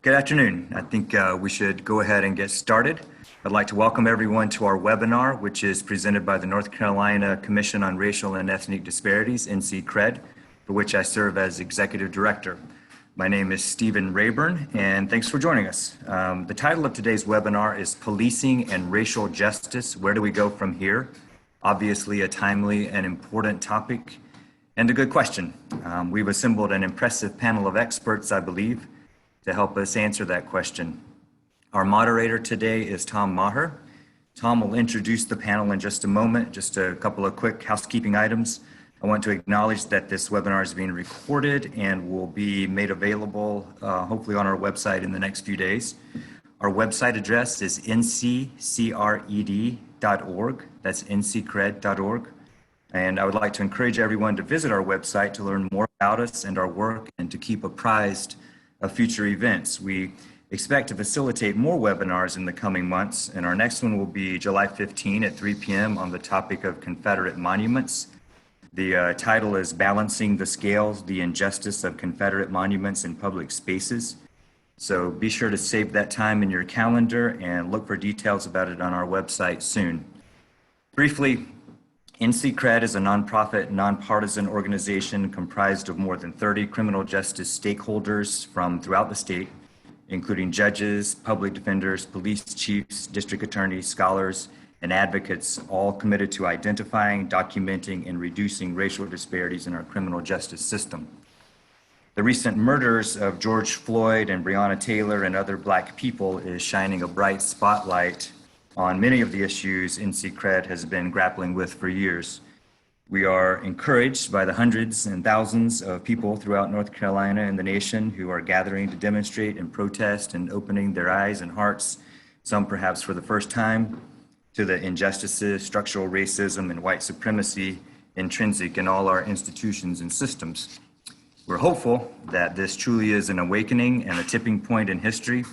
Good afternoon. I think we should go ahead and get started. I'd like to welcome everyone to our webinar, which is presented by the North Carolina Commission on Racial and Ethnic Disparities, NC-CRED, for which I serve as Executive Director. My name is Stephen Rayburn, and thanks for joining us. The title of today's webinar is Policing and Racial Justice, Where Do We Go From Here? Obviously a timely and important topic, and a good question. We've assembled an impressive panel of experts, I believe, to help us answer that question. Our moderator today is Tom Maher. Tom will introduce the panel in just a moment. Just a couple of quick housekeeping items. I want to acknowledge that this webinar is being recorded and will be made available hopefully on our website in the next few days. Our website address is nccred.org. That's nccred.org. And I would like to encourage everyone to visit our website to learn more about us and our work and to keep apprised of future events. We expect to facilitate more webinars in the coming months, and our next one will be July 15 at 3 p.m. on the topic of Confederate monuments. The title is Balancing the Scales, the Injustice of Confederate Monuments in Public Spaces. So be sure to save that time in your calendar and look for details about it on our website soon. Briefly, NC-CRED is a nonprofit, nonpartisan organization comprised of more than 30 criminal justice stakeholders from throughout the state, including judges, public defenders, police chiefs, district attorneys, scholars, and advocates, all committed to identifying, documenting, and reducing racial disparities in our criminal justice system. The recent murders of George Floyd and Breonna Taylor and other Black people is shining a bright spotlight on many of the issues NC-CRED has been grappling with for years. We are encouraged by the hundreds and thousands of people throughout North Carolina and the nation who are gathering to demonstrate and protest and opening their eyes and hearts, some perhaps for the first time, to the injustices, structural racism, and white supremacy intrinsic in all our institutions and systems. We're hopeful that this truly is an awakening and a tipping point in history.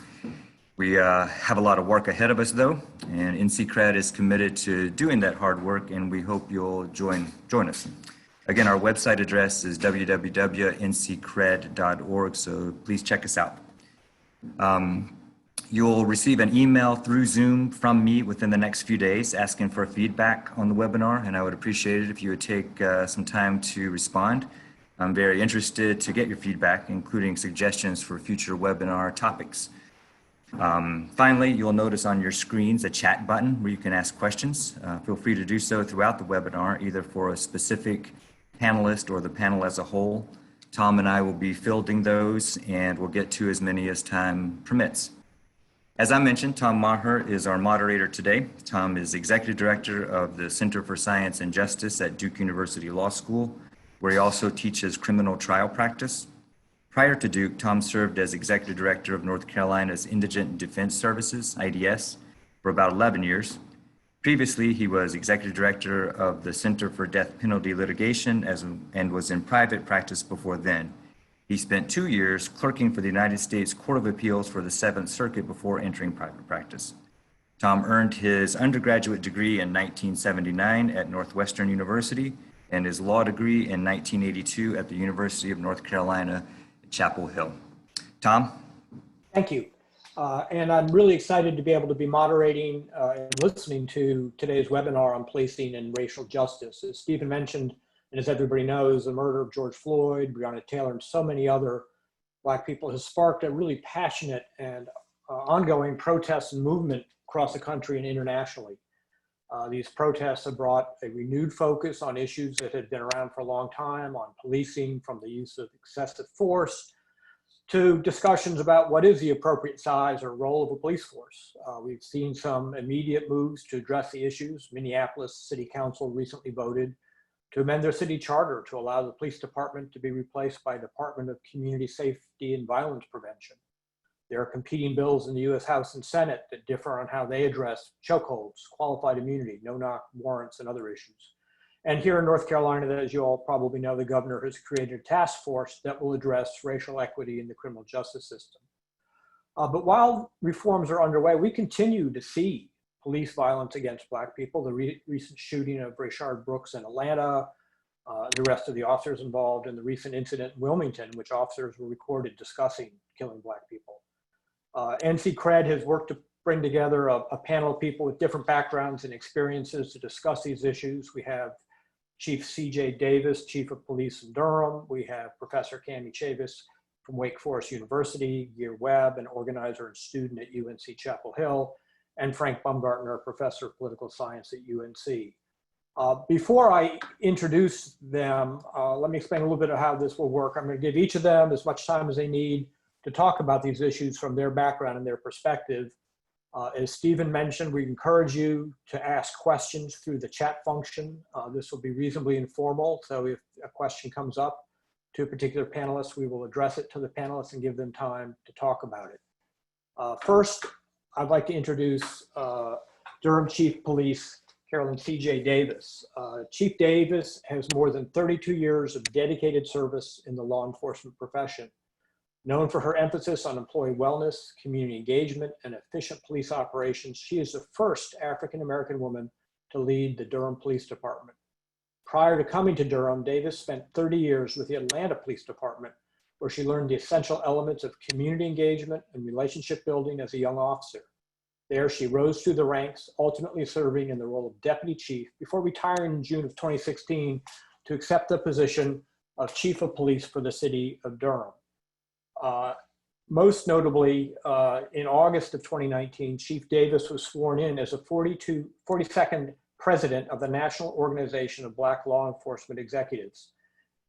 We have a lot of work ahead of us, though, and NC-CRED is committed to doing that hard work, and we hope you'll join us. Again, our website address is www.nccred.org, so please check us out. You'll receive an email through Zoom from me within the next few days asking for feedback on the webinar, and I would appreciate it if you would take some time to respond. I'm very interested to get your feedback, including suggestions for future webinar topics. Finally, you'll notice on your screens a chat button where you can ask questions. Feel free to do so throughout the webinar, either for a specific panelist or the panel as a whole. Tom and I will be fielding those, and we'll get to as many as time permits. As I mentioned, Tom Maher is our moderator today. Tom is Executive Director of the Center for Science and Justice at Duke University Law School, where he also teaches criminal trial practice. Prior to Duke, Tom served as Executive Director of North Carolina's Indigent Defense Services, IDS, for about 11 years. Previously, he was Executive Director of the Center for Death Penalty Litigation and was in private practice before then. He spent 2 years clerking for the United States Court of Appeals for the Seventh Circuit before entering private practice. Tom earned his undergraduate degree in 1979 at Northwestern University and his law degree in 1982 at the University of North Carolina, Chapel Hill. Tom? Thank you. And I'm really excited to be able to be moderating and listening to today's webinar on policing and racial justice. As Stephen mentioned, and as everybody knows, the murder of George Floyd, Breonna Taylor, and so many other Black people has sparked a really passionate and ongoing protests and movement across the country and internationally. These protests have brought a renewed focus on issues that had been around for a long time, on policing, from the use of excessive force to discussions about what is the appropriate size or role of a police force. We've seen some immediate moves to address the issues. Minneapolis City Council recently voted to amend their city charter to allow the police department to be replaced by Department of Community Safety and Violence Prevention. There are competing bills in the U.S. House and Senate that differ on how they address chokeholds, qualified immunity, no-knock warrants, and other issues. And here in North Carolina, as you all probably know, the governor has created a task force that will address racial equity in the criminal justice system. But while reforms are underway, we continue to see police violence against Black people. The recent shooting of Rayshard Brooks in Atlanta, the rest of the officers involved in the recent incident in Wilmington, which officers were recorded discussing killing Black people. NC-Cred has worked to bring together a panel of people with different backgrounds and experiences to discuss these issues. We have Chief C.J. Davis, Chief of Police in Durham. We have Professor Chavis from Wake Forest University, Greear Webb, an organizer and student at UNC-Chapel Hill, and Frank Baumgartner, Professor of Political Science at UNC. Before I introduce them, let me explain a little bit of how this will work. I'm going to give each of them as much time as they need to talk about these issues from their background and their perspective. As Stephen mentioned, we encourage you to ask questions through the chat function. This will be reasonably informal, so if a question comes up to a particular panelist, we will address it to the panelists and give them time to talk about it. First, I'd like to introduce Durham Chief Police Cerelyn C.J. Davis. Chief Davis has more than 32 years of dedicated service in the law enforcement profession. Known for her emphasis on employee wellness, community engagement, and efficient police operations, she is the first African-American woman to lead the Durham Police Department. Prior to coming to Durham, Davis spent 30 years with the Atlanta Police Department, where she learned the essential elements of community engagement and relationship building as a young officer. There, she rose through the ranks, ultimately serving in the role of deputy chief before retiring in June of 2016 to accept the position of chief of police for the city of Durham. Most notably, in August of 2019, Chief Davis was sworn in as a 42nd president of the National Organization of Black Law Enforcement Executives.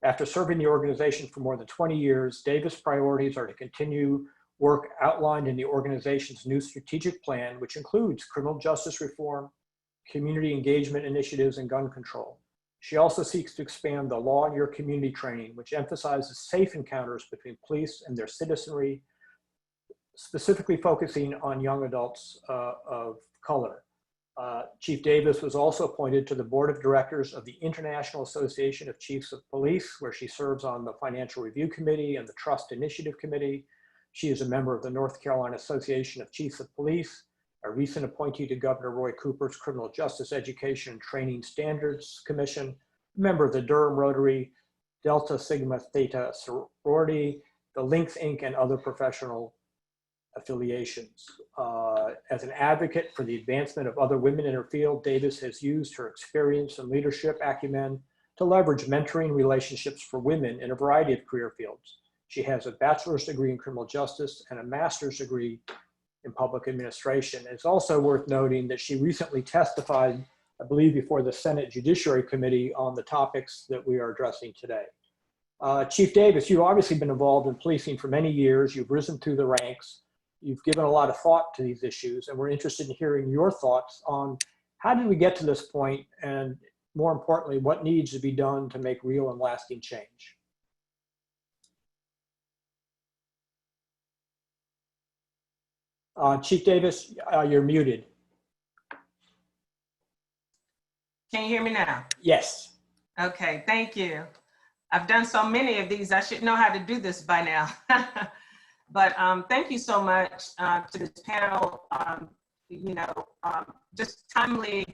After serving the organization for more than 20 years, Davis' priorities are to continue work outlined in the organization's new strategic plan, which includes criminal justice reform, community engagement initiatives, and gun control. She also seeks to expand the Law in Your Community training, which emphasizes safe encounters between police and their citizenry, specifically focusing on young adults of color. Chief Davis was also appointed to the board of directors of the International Association of Chiefs of Police, where she serves on the Financial Review Committee and the Trust Initiative Committee. She is a member of the North Carolina Association of Chiefs of Police, a recent appointee to Governor Roy Cooper's Criminal Justice Education and Training Standards Commission, member of the Durham Rotary, Delta Sigma Theta sorority, the Lynx Inc., and other professional affiliations. As an advocate for the advancement of other women in her field, Davis has used her experience and leadership acumen to leverage mentoring relationships for women in a variety of career fields. She has a bachelor's degree in criminal justice and a master's degree in public administration. It's also worth noting that she recently testified, I believe, before the Senate Judiciary Committee on the topics that we are addressing today. Chief Davis, you've obviously been involved in policing for many years. You've risen through the ranks. You've given a lot of thought to these issues, and we're interested in hearing your thoughts on how did we get to this point, and more importantly, what needs to be done to make real and lasting change. Chief Davis, you're muted. Can you hear me now? Yes. Okay, thank you. I've done so many of these, I should know how to do this by now. But thank you so much to this panel. Just timely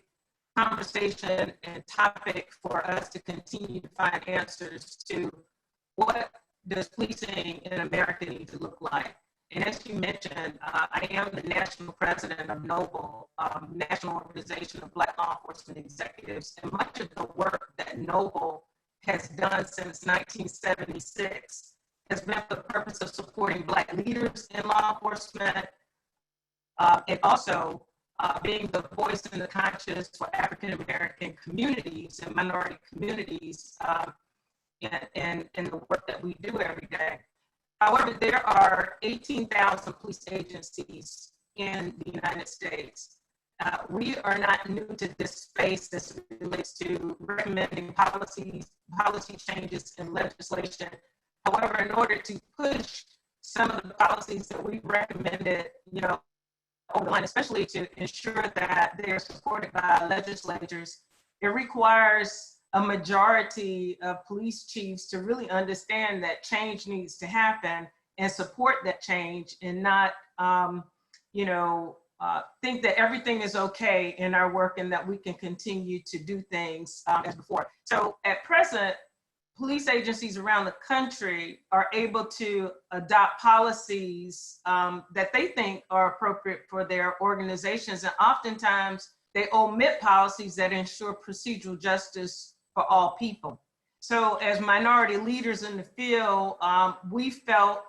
conversation and topic for us to continue to find answers to what does policing in America need to look like. And as you mentioned, I am the national president of NOBLE, National Organization of Black Law Enforcement Executives. And much of the work that NOBLE has done since 1976 has been for the purpose of supporting Black leaders in law enforcement, and also being the voice and the conscience for African-American communities and minority communities in the work that we do every day. However, there are 18,000 police agencies in the United States. We are not new to this space as it relates to recommending policy changes and legislation. However, in order to push some of the policies that we recommended, over the line, especially to ensure that they're supported by legislators, it requires a majority of police chiefs to really understand that change needs to happen and support that change, and not, think that everything is okay in our work and that we can continue to do things as before. So at present, police agencies around the country are able to adopt policies that they think are appropriate for their organizations. And oftentimes they omit policies that ensure procedural justice for all people. So as minority leaders in the field, we felt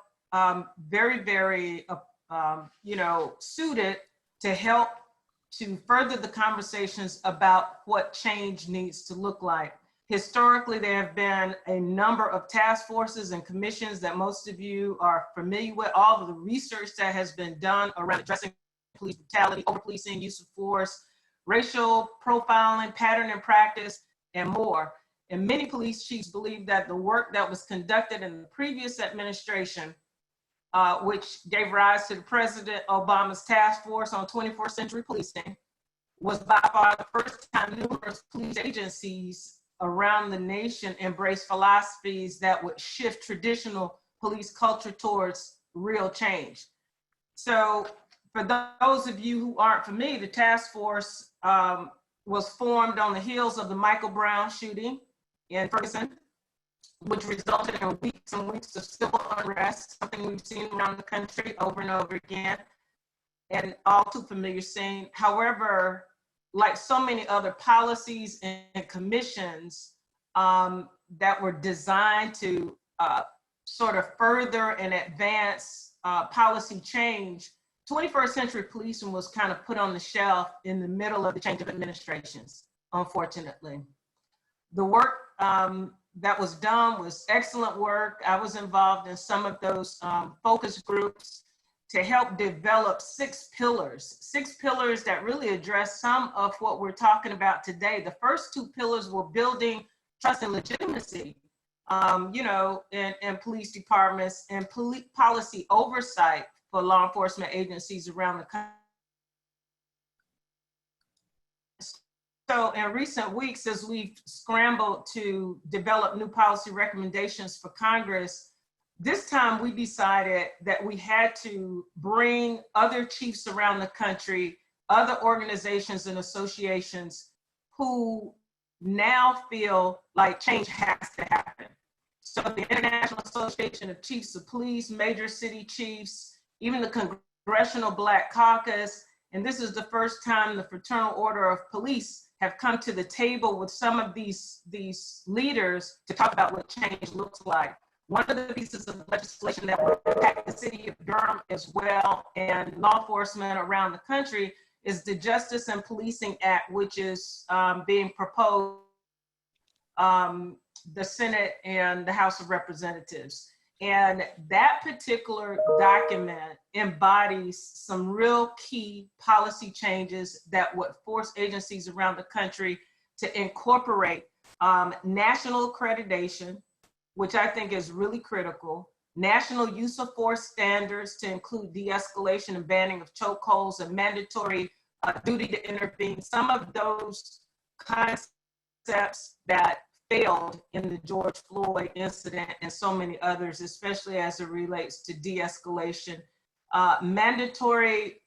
very, very, suited to help to further the conversations about what change needs to look like. Historically, there have been a number of task forces and commissions that most of you are familiar with. All of the research that has been done around addressing police brutality, over-policing, use of force, racial profiling, pattern and practice, and more. And many police chiefs believe that the work that was conducted in the previous administration, which gave rise to the President Obama's task force on 21st century policing, was by far the first time numerous police agencies around the nation embrace philosophies that would shift traditional police culture towards real change. So for those of you who aren't familiar, the task force was formed on the heels of the Michael Brown shooting in Ferguson, which resulted in weeks and weeks of civil unrest, something we've seen around the country over and over again, and all too familiar scene. However, like so many other policies and commissions that were designed to sort of further and advance policy change, 21st century policing was kind of put on the shelf in the middle of the change of administrations, unfortunately. The work that was done was excellent work. I was involved in some of those focus groups to help develop 6 pillars that really address some of what we're talking about today. The first 2 pillars were building trust and legitimacy, in police departments, and policy oversight for law enforcement agencies around the country. So in recent weeks, as we've scrambled to develop new policy recommendations for Congress, this time we decided that we had to bring other chiefs around the country, other organizations and associations who now feel like change has to happen. So the International Association of Chiefs of Police, major city chiefs, even the Congressional Black Caucus, and this is the first time the Fraternal Order of Police have come to the table with some of these leaders to talk about what change looks like. One of the pieces of legislation that will impact the city of Durham as well and law enforcement around the country is the Justice and Policing Act, which is being proposed the Senate and the House of Representatives. And that particular document embodies some real key policy changes that would force agencies around the country to incorporate national accreditation, which I think is really critical, national use of force standards to include de-escalation and banning of chokeholds, and mandatory duty to intervene. Some of those concepts that failed in the George Floyd incident and so many others, especially as it relates to de-escalation. Mandatory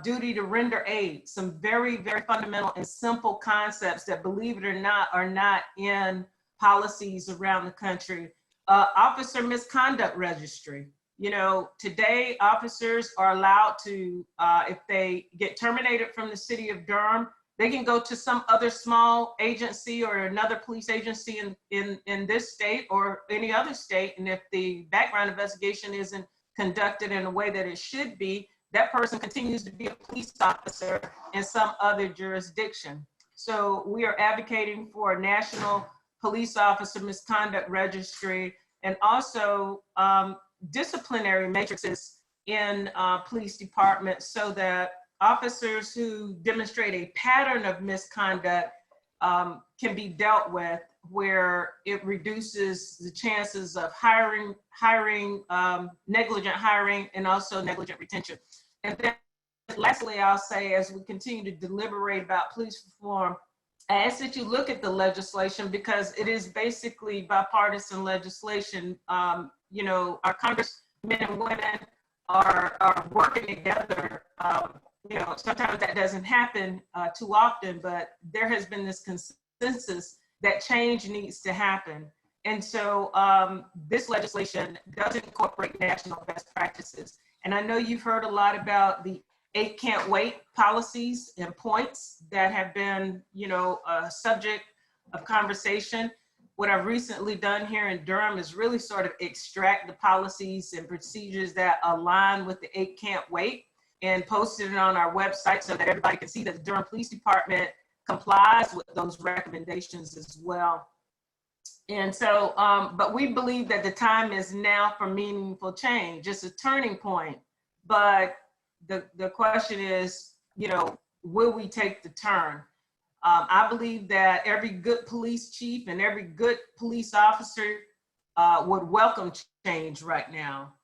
duty to render aid, some very, very fundamental and simple concepts that, believe it or not, are not in policies around the country. Officer misconduct registry. You know, today officers are allowed to, if they get terminated from the city of Durham, they can go to some other small agency or another police agency in this state or any other state. And if the background investigation isn't conducted in a way that it should be, that person continues to be a police officer in some other jurisdiction. So we are advocating for a national police officer misconduct registry, and also disciplinary matrices in police departments so that officers who demonstrate a pattern of misconduct can be dealt with, where it reduces the chances of negligent hiring and also negligent retention. And then lastly, I'll say, as we continue to deliberate about police reform, I ask that you look at the legislation, because it is basically bipartisan legislation. You know, our congressmen and women are working together. You know, sometimes that doesn't happen too often, but there has been this consensus that change needs to happen. And so this legislation does incorporate national best practices. And I know you've heard a lot about the 8 can't wait policies and points that have been, a subject of conversation. What I've recently done here in Durham is really sort of extract the policies and procedures that align with the 8 can't wait and posted it on our website so that everybody can see that the Durham Police Department complies with those recommendations as well. And so, but we believe that the time is now for meaningful change. It's a turning point, but the question is, will we take the turn? I believe that every good police chief and every good police officer would welcome change right now.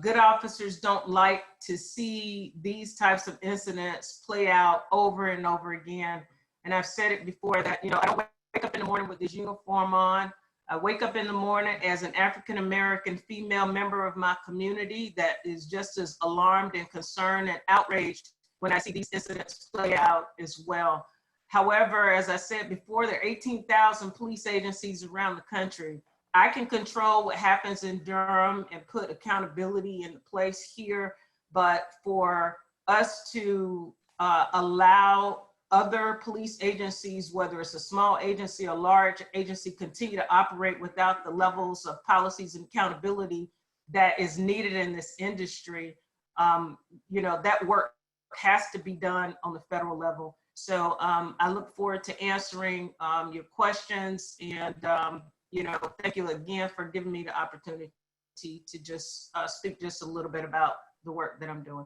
Good officers don't like to see these types of incidents play out over and over again. And I've said it before that, I don't wake up in the morning with this uniform on. I wake up in the morning as an African-American female member of my community that is just as alarmed and concerned and outraged when I see these incidents play out as well. However, as I said before, there are 18,000 police agencies around the country. I can control what happens in Durham and put accountability into place here, but for us to allow other police agencies, whether it's a small agency or large agency, continue to operate without the levels of policies and accountability that is needed in this industry, that work has to be done on the federal level. So I look forward to answering your questions, and thank you again for giving me the opportunity to just speak just a little bit about the work that I'm doing.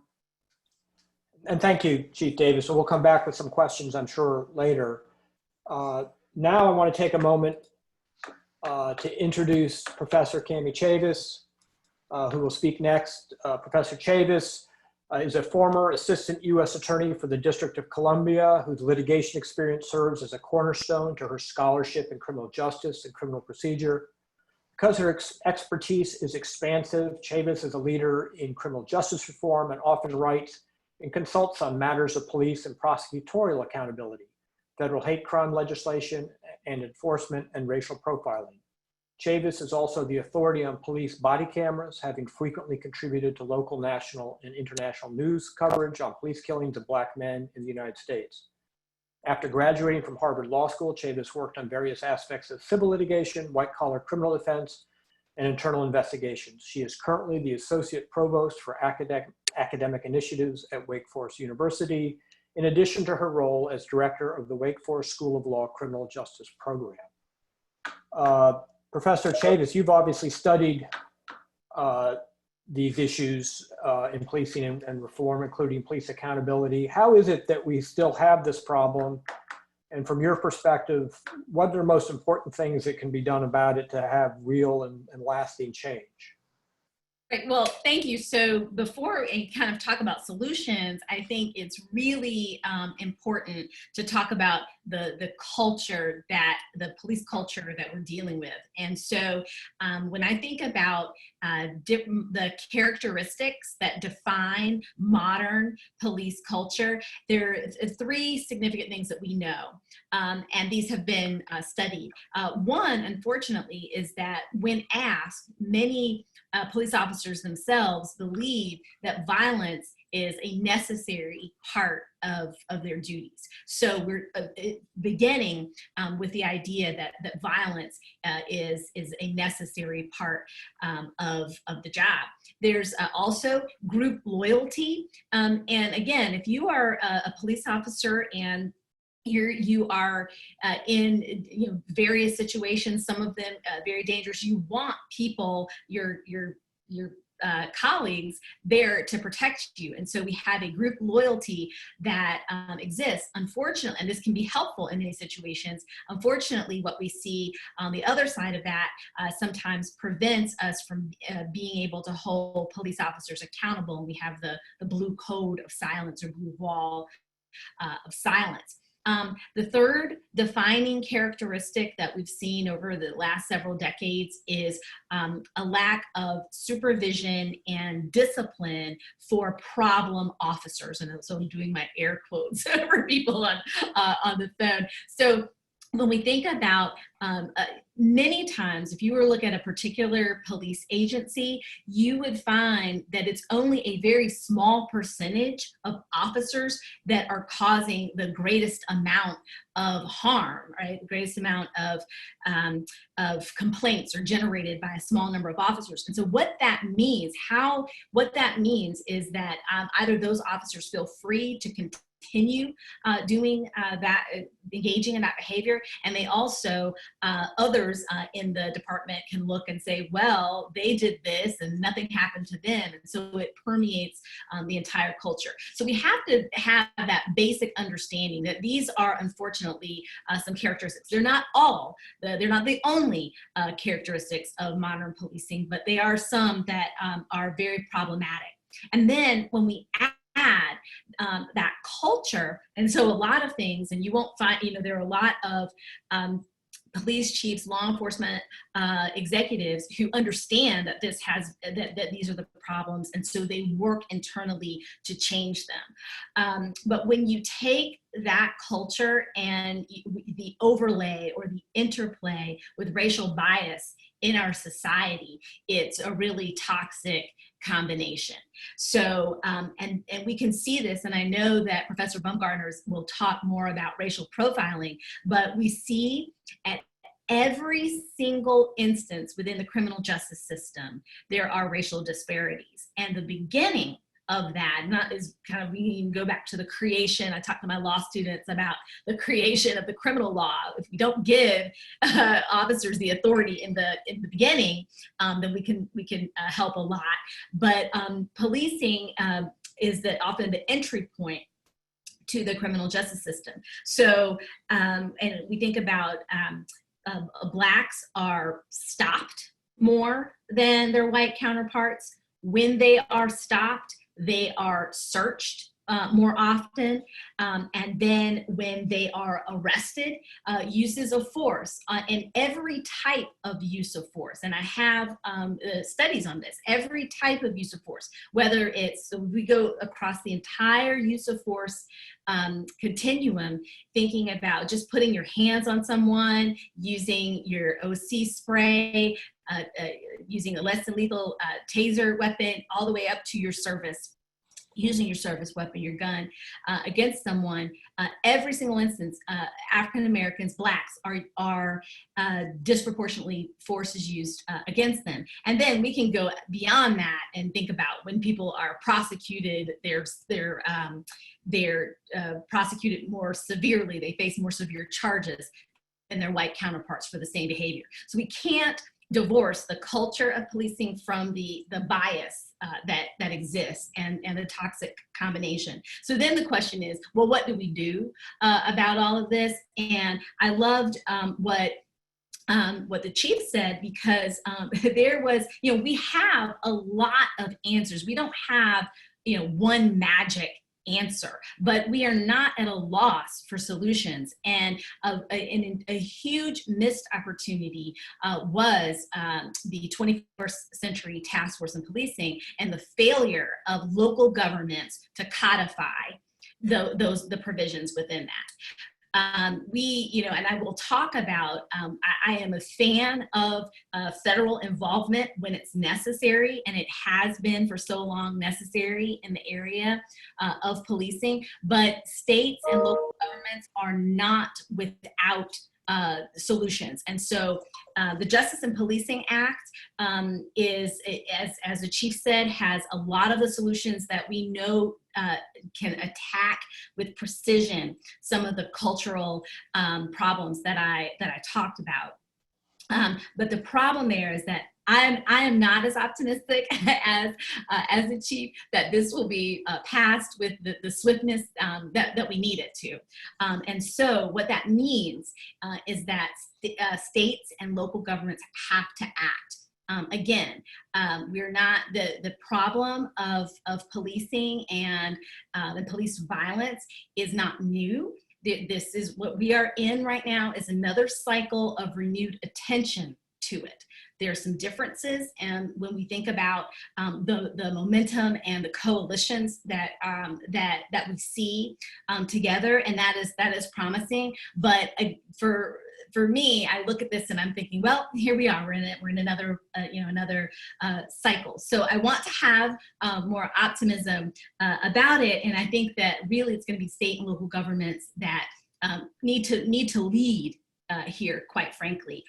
And thank you, Chief Davis. So we'll come back with some questions, I'm sure, later. Now I want to take a moment to introduce Professor Cami Chavis, who will speak next. Professor Chavis is a former assistant U.S. attorney for the District of Columbia, whose litigation experience serves as a cornerstone to her scholarship in criminal justice and criminal procedure. Because her expertise is expansive, Chavis is a leader in criminal justice reform and often writes and consults on matters of police and prosecutorial accountability, federal hate crime legislation and enforcement, and racial profiling. Chavis is also the authority on police body cameras, having frequently contributed to local, national, and international news coverage on police killings of Black men in the United States. After graduating from Harvard Law School, Chavis worked on various aspects of civil litigation, white-collar criminal defense, and internal investigations. She is currently the Associate Provost for Academic Initiatives at Wake Forest University, in addition to her role as Director of the Wake Forest School of Law Criminal Justice Program. Professor Chavis, you've obviously studied these issues in policing and reform, including police accountability. How is it that we still have this problem? And from your perspective, what are the most important things that can be done about it to have real and lasting change? Right. Well, thank you. So before we kind of talk about solutions, I think it's really important to talk about the culture, that the police culture that we're dealing with. And so when I think about the characteristics that define modern police culture, there are 3 significant things that we know. And these have been studied. One, unfortunately, is that when asked, many police officers themselves believe that violence is a necessary part of their duties. So we're beginning with the idea that violence is a necessary part of the job. There's also group loyalty. And again, if you are a police officer and you are in various situations, some of them very dangerous, you want people, your colleagues there to protect you. And so we have a group loyalty that exists. Unfortunately, and this can be helpful in many situations, unfortunately, what we see on the other side of that sometimes prevents us from being able to hold police officers accountable. And we have the blue code of silence, or blue wall of silence. The third defining characteristic that we've seen over the last several decades is a lack of supervision and discipline for problem officers. And so I'm doing my air quotes for people on the phone. So when we think about many times, if you were to look at a particular police agency, you would find that it's only a very small percentage of officers that are causing the greatest amount of harm, right? The greatest amount of complaints are generated by a small number of officers. And so what that means, is that either those officers feel free to continue doing that, engaging in that behavior, and they also, others in the department can look and say, well, they did this and nothing happened to them, and so it permeates the entire culture. So we have to have that basic understanding that these are unfortunately some characteristics. They're not the only characteristics of modern policing, but they are some that are very problematic. And then when we add that culture, and so a lot of things, and you won't find, there are a lot of police chiefs, law enforcement executives who understand that that these are the problems, and so they work internally to change them. But when you take that culture and the overlay or the interplay with racial bias in our society, it's a really toxic combination. So, and we can see this, and I know that Professor Baumgartner will talk more about racial profiling, but we see at every single instance within the criminal justice system, there are racial disparities. And the beginning of that is kind of, we can go back to the creation. I talk to my law students about the creation of the criminal law. If we don't give officers the authority in the beginning, then we can help a lot. But policing is often the entry point to the criminal justice system. So, and we think about Blacks are stopped more than their white counterparts. When they are stopped, they are searched more often, and then when they are arrested, uses of force, and every type of use of force. And I have studies on this, every type of use of force, whether it's, so we go across the entire use of force continuum, thinking about just putting your hands on someone, using your OC spray, using a less than lethal taser weapon, all the way up to your service, using your service weapon, your gun, against someone. Every single instance, African Americans, Blacks are disproportionately force is used against them. And then we can go beyond that and think about when people are prosecuted, they're prosecuted more severely. They face more severe charges than their white counterparts for the same behavior. So we can't divorce the culture of policing from the bias that exists and the toxic combination. So then the question is, well, what do we do about all of this? And I loved what the chief said, because there was, we have a lot of answers. We don't have, one magic answer, but we are not at a loss for solutions. And a huge missed opportunity was the 21st Century Task Force on Policing and the failure of local governments to codify the provisions within that. And I will talk about, I am a fan of federal involvement when it's necessary, and it has been for so long necessary in the area of policing, but states and local governments are not without solutions. And so the Justice and Policing Act is, as the chief said, has a lot of the solutions that we know can attack with precision some of the cultural problems that I talked about. But the problem there is that I am not as optimistic as the chief that this will be passed with the swiftness that we need it to. And so what that means is that states and local governments have to act. Again, we're not, the problem of policing and the police violence is not new. This is what we are in right now, is another cycle of renewed attention to it. There are some differences, and when we think about the momentum and the coalitions that that we see together, and that is promising. But for me, I look at this and I'm thinking, well, here we are. We're in another another cycle. So I want to have more optimism about it, and I think that really it's going to be state and local governments that need to lead here, quite frankly.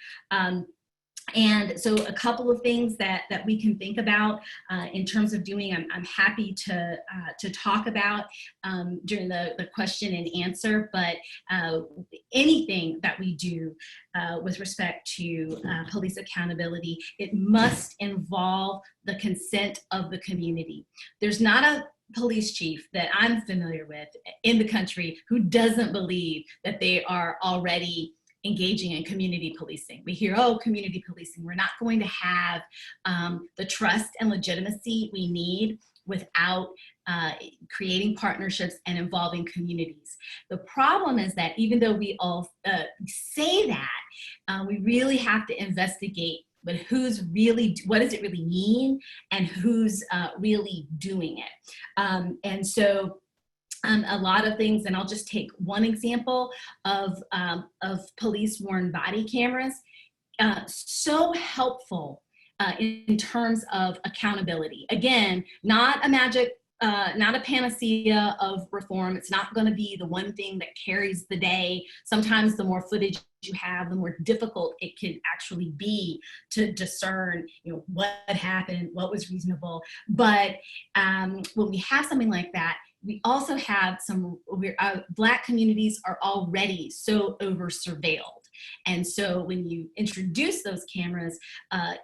And so a couple of things that we can think about in terms of doing, I'm happy to talk about during the question and answer, but anything that we do with respect to police accountability, it must involve the consent of the community. There's not a police chief that I'm familiar with in the country who doesn't believe that they are already engaging in community policing. We hear, oh, community policing. We're not going to have the trust and legitimacy we need without creating partnerships and involving communities. The problem is that even though we all say that, we really have to investigate, but who's really, what does it really mean, and who's really doing it. And so a lot of things, and I'll just take one example of police worn body cameras. So helpful in terms of accountability. Again, not a magic, not a panacea of reform. It's not going to be the one thing that carries the day. Sometimes the more footage you have, the more difficult it can actually be to discern, what happened, what was reasonable. But when we have something like that, we also have Black communities are already so over surveilled. And so when you introduce those cameras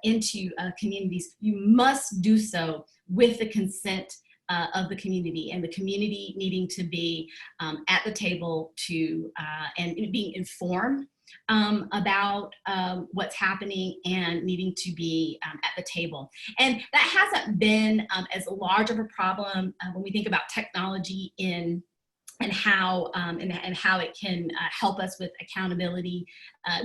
into communities, you must do so with the consent of the community, and the community needing to be at the table and being informed about what's happening and needing to be at the table. And that hasn't been as large of a problem when we think about technology and how it can help us with accountability,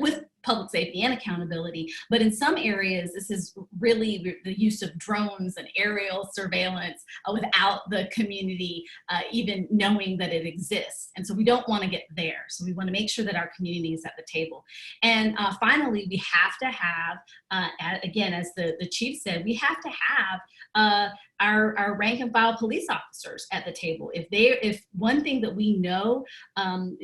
with public safety and accountability. But in some areas, this is really the use of drones and aerial surveillance without the community even knowing that it exists. And so we don't want to get there. So we want to make sure that our community is at the table. And finally, we have to have, again, as the chief said, we have to have our rank and file police officers at the table. If one thing that we know,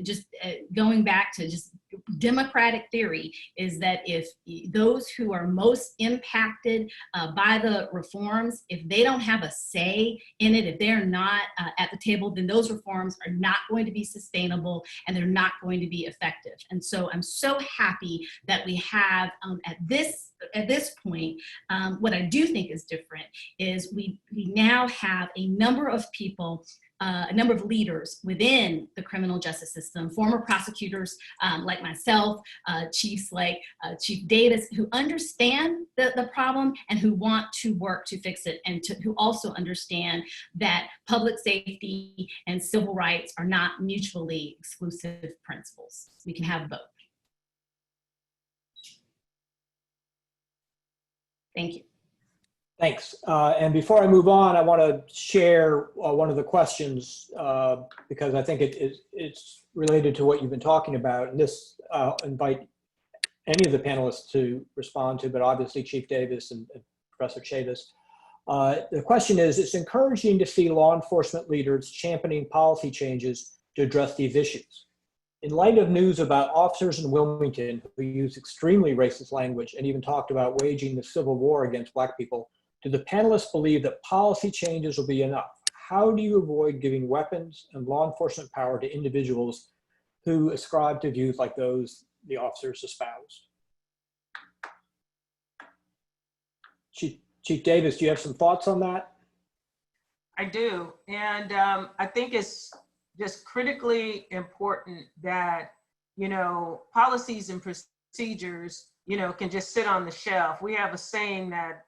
just going back to just democratic theory, is that if those who are most impacted by the reforms, if they don't have a say in it, if they're not at the table, then those reforms are not going to be sustainable and they're not going to be effective. And so I'm so happy that we have at this point, what I do think is different is we now have a number of people, a number of leaders within the criminal justice system, former prosecutors like myself, chiefs like Chief Davis, who understand the problem and who want to work to fix it, and who also understand that public safety and civil rights are not mutually exclusive principles. We can have both. Thank you. Thanks. And before I move on, I want to share one of the questions because I think it's related to what you've been talking about. And this invite any of the panelists to respond to, but obviously Chief Davis and Professor Chavis. The question is, it's encouraging to see law enforcement leaders championing policy changes to address these issues. In light of news about officers in Wilmington who use extremely racist language and even talked about waging the civil war against Black people, do the panelists believe that policy changes will be enough? How do you avoid giving weapons and law enforcement power to individuals who ascribe to views like those the officers espoused? Chief Davis, do you have some thoughts on that? I do, and I think it's just critically important that, policies and procedures, can just sit on the shelf. We have a saying that,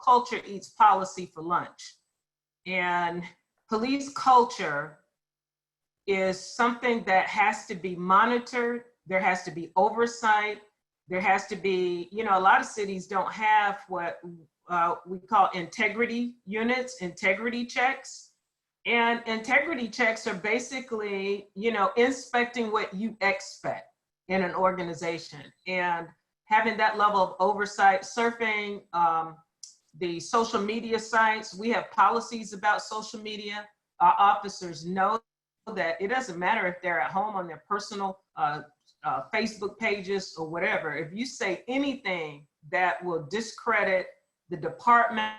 culture eats policy for lunch. And police culture is something that has to be monitored. There has to be oversight. There has to be, you know, a lot of cities don't have what we call integrity units, integrity checks. And integrity checks are basically, you know, inspecting what you expect in an organization and having that level of oversight, surfing the social media sites. We have policies about social media. Our officers know that it doesn't matter if they're at home on their personal Facebook pages or whatever. If you say anything that will discredit the department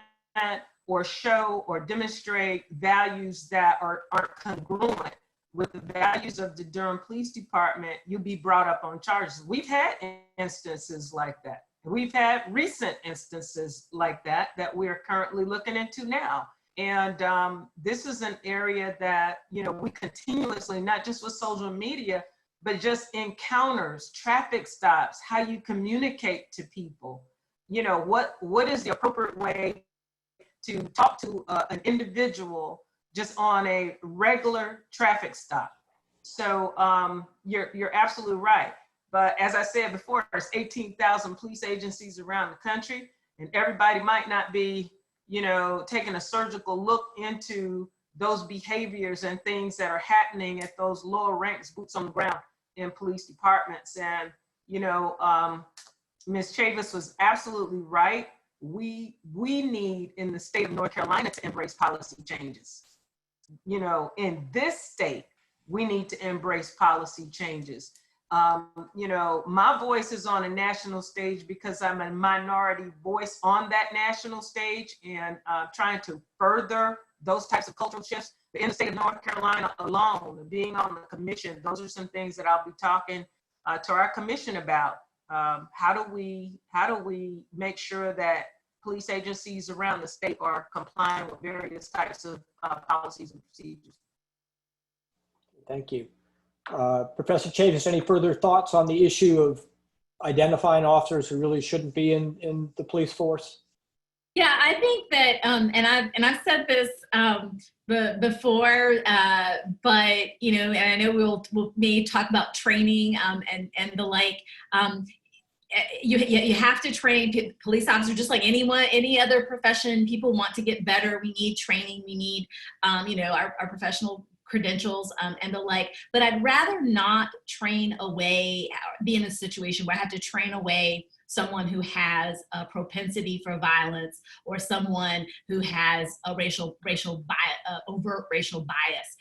or show or demonstrate values that aren't congruent with the values of the Durham Police Department, you'll be brought up on charges. We've had instances like that. We've had recent instances like that we're currently looking into now. And this is an area that, you know, we continuously, not just with social media, but just encounters, traffic stops, how you communicate to people. You know, what is the appropriate way to talk to an individual just on a regular traffic stop. So you're absolutely right. But as I said before, there's 18,000 police agencies around the country, and everybody might not be, you know, taking a surgical look into those behaviors and things that are happening at those lower ranks, boots on the ground in police departments. And, you know, Ms. Chavis was absolutely right. We need in the state of North Carolina to embrace policy changes. You know, in this state, we need to embrace policy changes. You know, my voice is on a national stage because I'm a minority voice on that national stage, and trying to further those types of cultural shifts. But in the state of North Carolina alone, being on the commission, those are some things that I'll be talking to our commission about. How do we make sure that police agencies around the state are complying with various types of policies and procedures? Thank you. Professor Chavis, any further thoughts on the issue of identifying officers who really shouldn't be in the police force? Yeah, I think that, and I've said this before, but you know, and I know we'll may talk about training and the like. You have to train police officers just like any other profession. People want to get better. We need training. We need, you know, our professional credentials and the like. But I'd rather not train away, be in a situation where I have to train away someone who has a propensity for violence or someone who has a overt racial bias.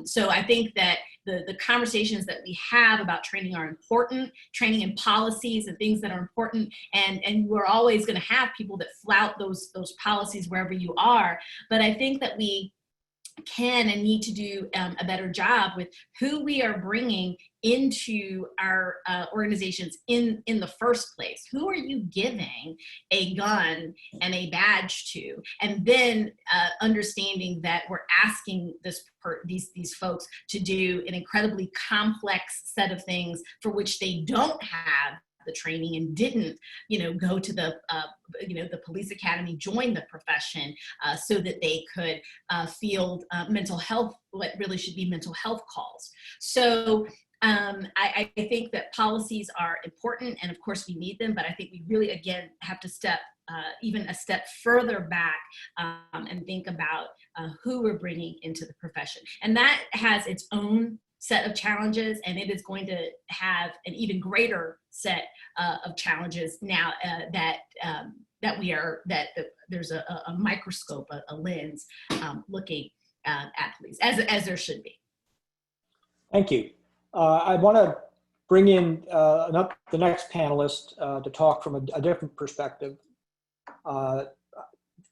So I think that the conversations that we have about training are important, training and policies and things that are important. And we're always going to have people that flout those policies wherever you are. But I think that we can and need to do a better job with who we are bringing into our organizations in the first place. Who are you giving a gun and a badge to? And then understanding that we're asking these folks to do an incredibly complex set of things for which they don't have the training and didn't, you know, go to the, you know, the police academy, join the profession so that they could field mental health, what really should be mental health calls. So I think that policies are important, and of course we need them, but I think we really, again, have to step even a step further back and think about who we're bringing into the profession. And that has its own set of challenges, and it is going to have an even greater set of challenges now that there's a microscope, a lens looking at police, as there should be. Thank you. I want to bring in the next panelist to talk from a different perspective.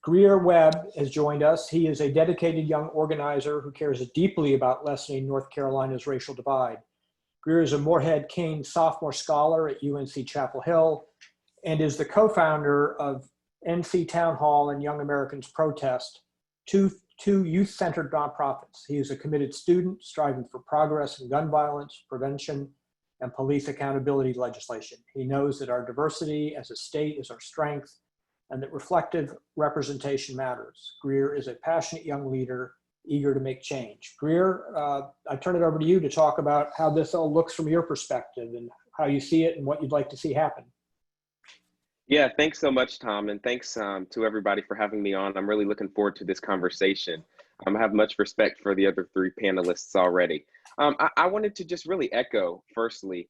Greear Webb has joined us. He is a dedicated young organizer who cares deeply about lessening North Carolina's racial divide. Greear is a Morehead-Cain sophomore scholar at UNC-Chapel Hill and is the co-founder of NC Town Hall and Young Americans Protest, two youth-centered nonprofits. He is a committed student striving for progress in gun violence, prevention, and police accountability legislation. He knows that our diversity as a state is our strength and that reflective representation matters. Greear is a passionate young leader, eager to make change. Greear, I turn it over to you to talk about how this all looks from your perspective and how you see it and what you'd like to see happen. Yeah, thanks so much, Tom, and thanks to everybody for having me on. I'm really looking forward to this conversation. I have much respect for the other three panelists already. I wanted to just really echo, firstly,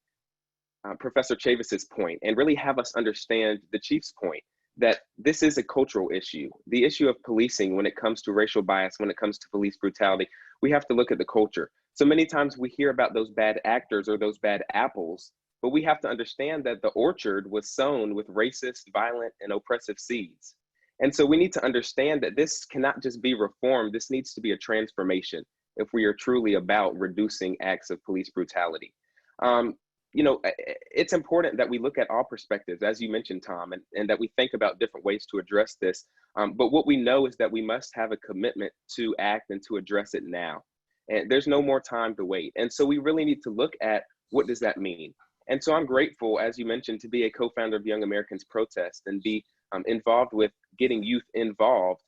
Professor Chavis's point and really have us understand the Chief's point that this is a cultural issue. The issue of policing when it comes to racial bias, when it comes to police brutality, we have to look at the culture. So many times we hear about those bad actors or those bad apples, but we have to understand that the orchard was sown with racist, violent, and oppressive seeds. And so we need to understand that this cannot just be reformed, this needs to be a transformation if we are truly about reducing acts of police brutality. You know, it's important that we look at all perspectives, as you mentioned, Tom, and that we think about different ways to address this. But what we know is that we must have a commitment to act and to address it now. And there's no more time to wait. And so we really need to look at what does that mean? And so I'm grateful, as you mentioned, to be a co-founder of Young Americans Protest and be involved with getting youth involved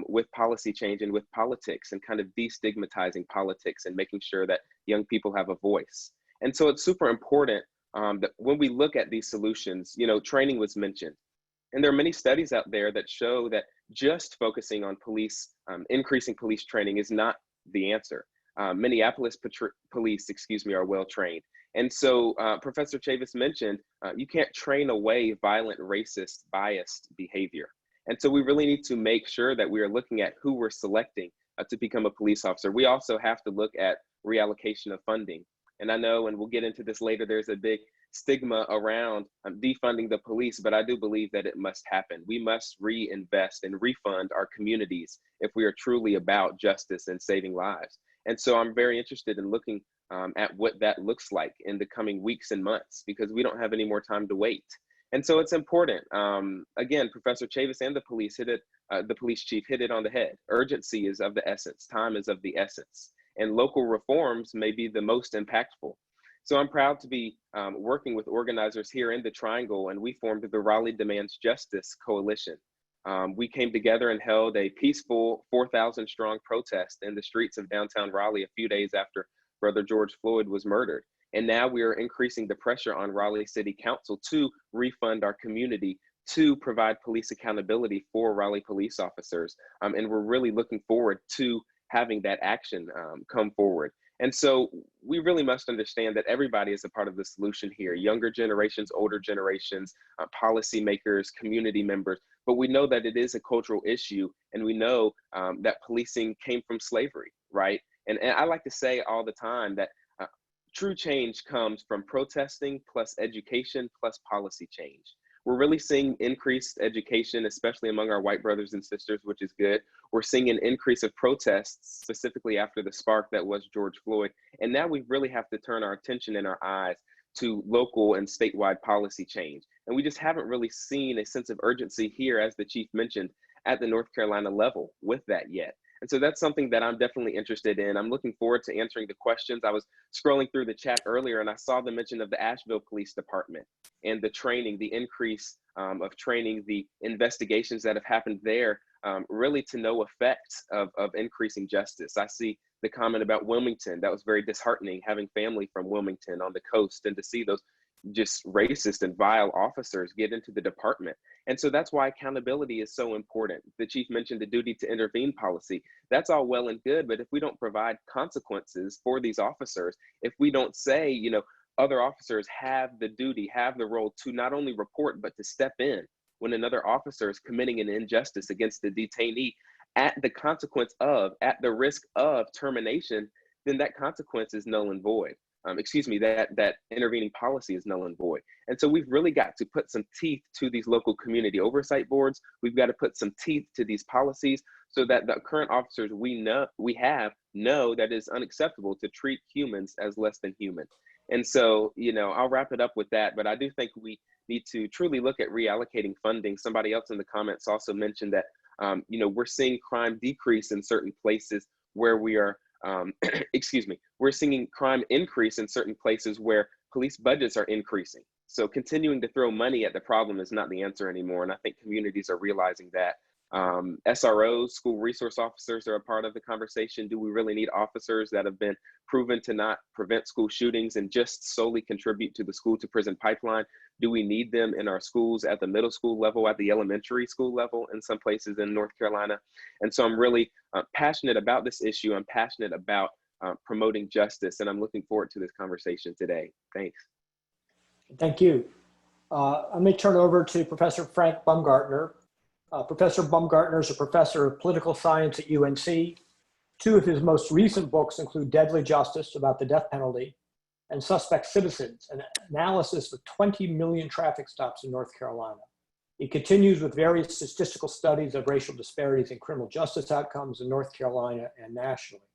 with policy change and with politics and kind of destigmatizing politics and making sure that young people have a voice. And so it's super important that when we look at these solutions, you know, training was mentioned. And there are many studies out there that show that just focusing on police, increasing police training is not the answer. Minneapolis police, are well trained. And so Professor Chavis mentioned, you can't train away violent, racist, biased behavior. And so we really need to make sure that we are looking at who we're selecting to become a police officer. We also have to look at reallocation of funding. And I know, and we'll get into this later, there's a big stigma around defunding the police, but I do believe that it must happen. We must reinvest and refund our communities if we are truly about justice and saving lives. And so I'm very interested in looking at what that looks like in the coming weeks and months, because we don't have any more time to wait. And so it's important. Again, Professor Chavis and the police the police chief hit it on the head. Urgency is of the essence. Time is of the essence. And local reforms may be the most impactful. So I'm proud to be working with organizers here in the Triangle, and we formed the Raleigh Demands Justice Coalition. We came together and held a peaceful 4,000 strong protest in the streets of downtown Raleigh a few days after Brother George Floyd was murdered. And now we are increasing the pressure on Raleigh City Council to refund our community, to provide police accountability for Raleigh police officers. And we're really looking forward to having that action come forward. And so we really must understand that everybody is a part of the solution here, younger generations, older generations, policymakers, community members, but we know that it is a cultural issue, and we know that policing came from slavery, right? And I like to say all the time that true change comes from protesting plus education plus policy change. We're really seeing increased education, especially among our white brothers and sisters, which is good. We're seeing an increase of protests, specifically after the spark that was George Floyd. And now we really have to turn our attention and our eyes to local and statewide policy change. And we just haven't really seen a sense of urgency here, as the chief mentioned, at the North Carolina level with that yet. And so that's something that I'm definitely interested in. I'm looking forward to answering the questions. I was scrolling through the chat earlier and I saw the mention of the Asheville Police Department and the training, the increase of training, the investigations that have happened there, really to no effect of increasing justice. I see the comment about Wilmington. That was very disheartening, having family from Wilmington on the coast, and to see those just racist and vile officers get into the department. And so that's why accountability is so important. The chief mentioned the duty to intervene policy. That's all well and good, but if we don't provide consequences for these officers, if we don't say, you know, other officers have the duty, have the role to not only report, but to step in when another officer is committing an injustice against the detainee at the consequence of, at the risk of termination, then that consequence is null and void. That intervening policy is null and void. And so we've really got to put some teeth to these local community oversight boards. We've got to put some teeth to these policies so that the current officers know that it's unacceptable to treat humans as less than human. And so, you know, I'll wrap it up with that, but I do think we need to truly look at reallocating funding. Somebody else in the comments also mentioned that, you know, we're seeing crime decrease in certain places where we are, we're seeing crime increase in certain places where police budgets are increasing. So continuing to throw money at the problem is not the answer anymore. And I think communities are realizing that. SROs, school resource officers, are a part of the conversation. Do we really need officers that have been proven to not prevent school shootings and just solely contribute to the school to prison pipeline? Do we need them in our schools at the middle school level, at the elementary school level in some places in North Carolina? And so I'm really passionate about this issue. I'm passionate about promoting justice, and I'm looking forward to this conversation today. Thanks. Thank you. Let me turn over to Professor Frank Baumgartner. Professor Baumgartner is a professor of political science at UNC. Two of his most recent books include Deadly Justice, about the death penalty, and Suspect Citizens, an analysis of 20 million traffic stops in North Carolina. He continues with various statistical studies of racial disparities in criminal justice outcomes in North Carolina and nationally.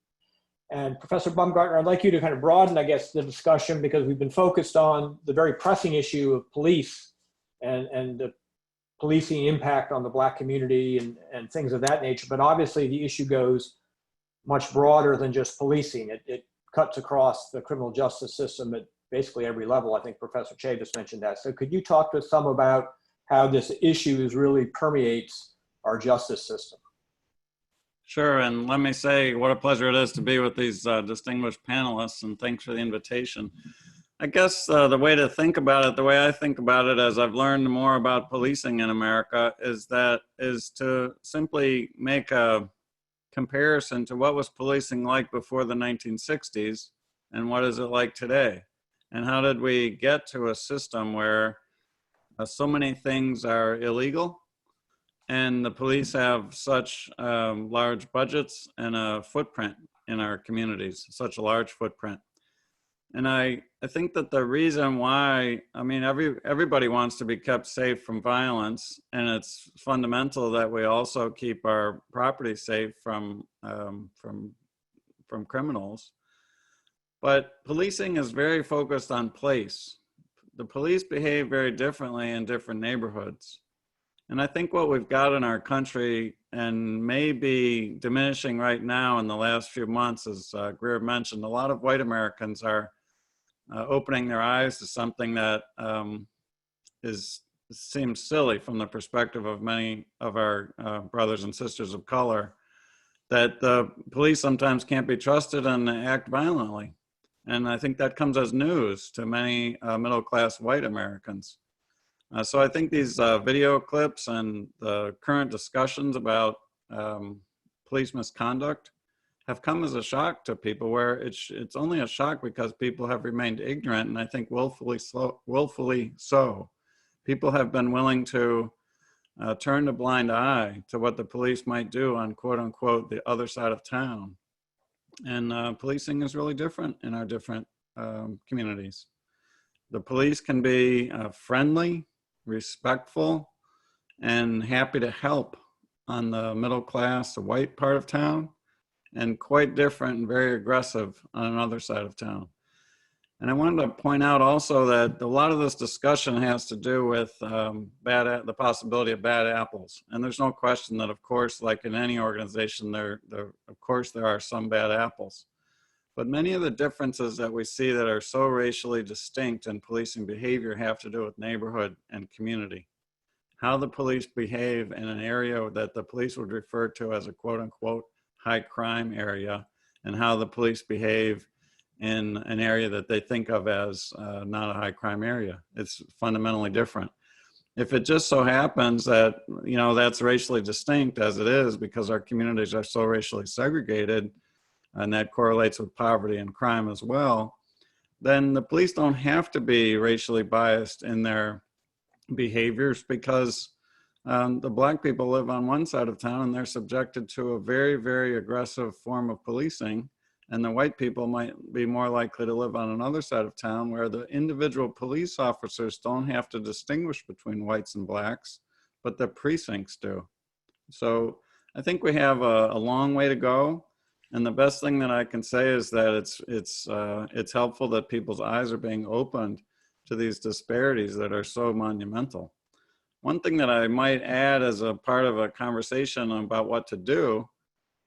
And Professor Baumgartner, I'd like you to kind of broaden, I guess, the discussion, because we've been focused on the very pressing issue of police and the policing impact on the Black community and things of that nature. But obviously the issue goes much broader than just policing. It cuts across the criminal justice system at basically every level. I think Professor Chavis mentioned that. So could you talk to us some about how this issue really permeates our justice system? Sure, and let me say what a pleasure it is to be with these distinguished panelists, and thanks for the invitation. I guess the way to think about it, the way I think about it as I've learned more about policing in America, is to simply make a comparison to what was policing like before the 1960s and what is it like today. And how did we get to a system where so many things are illegal and the police have such large budgets and a footprint in our communities, such a large footprint. And I think that the reason why, I mean, everybody wants to be kept safe from violence, and it's fundamental that we also keep our property safe from criminals. But policing is very focused on place. The police behave very differently in different neighborhoods. And I think what we've got in our country, and may be diminishing right now in the last few months, as Greear mentioned, a lot of white Americans are opening their eyes to something that seems silly from the perspective of many of our brothers and sisters of color, that the police sometimes can't be trusted and act violently. And I think that comes as news to many middle-class white Americans. So I think these video clips and the current discussions about police misconduct have come as a shock to people, where it's only a shock because people have remained ignorant, and I think willfully so. People have been willing to turn a blind eye to what the police might do on quote unquote the other side of town. And policing is really different in our different communities. The police can be friendly, respectful, and happy to help on the middle class, the white part of town, and quite different and very aggressive on another side of town. And I wanted to point out also that a lot of this discussion has to do with the possibility of bad apples. And there's no question that, of course, like in any organization, of course there are some bad apples. But many of the differences that we see that are so racially distinct in policing behavior have to do with neighborhood and community. How the police behave in an area that the police would refer to as a quote unquote high crime area, and how the police behave in an area that they think of as not a high crime area. It's fundamentally different. If it just so happens that, you know, that's racially distinct, as it is, because our communities are so racially segregated, and that correlates with poverty and crime as well, then the police don't have to be racially biased in their behaviors, because the Black people live on one side of town and they're subjected to a very, very aggressive form of policing. And the white people might be more likely to live on another side of town, where the individual police officers don't have to distinguish between whites and Blacks, but the precincts do. So I think we have a long way to go. And the best thing that I can say is that it's helpful that people's eyes are being opened to these disparities that are so monumental. One thing that I might add as a part of a conversation about what to do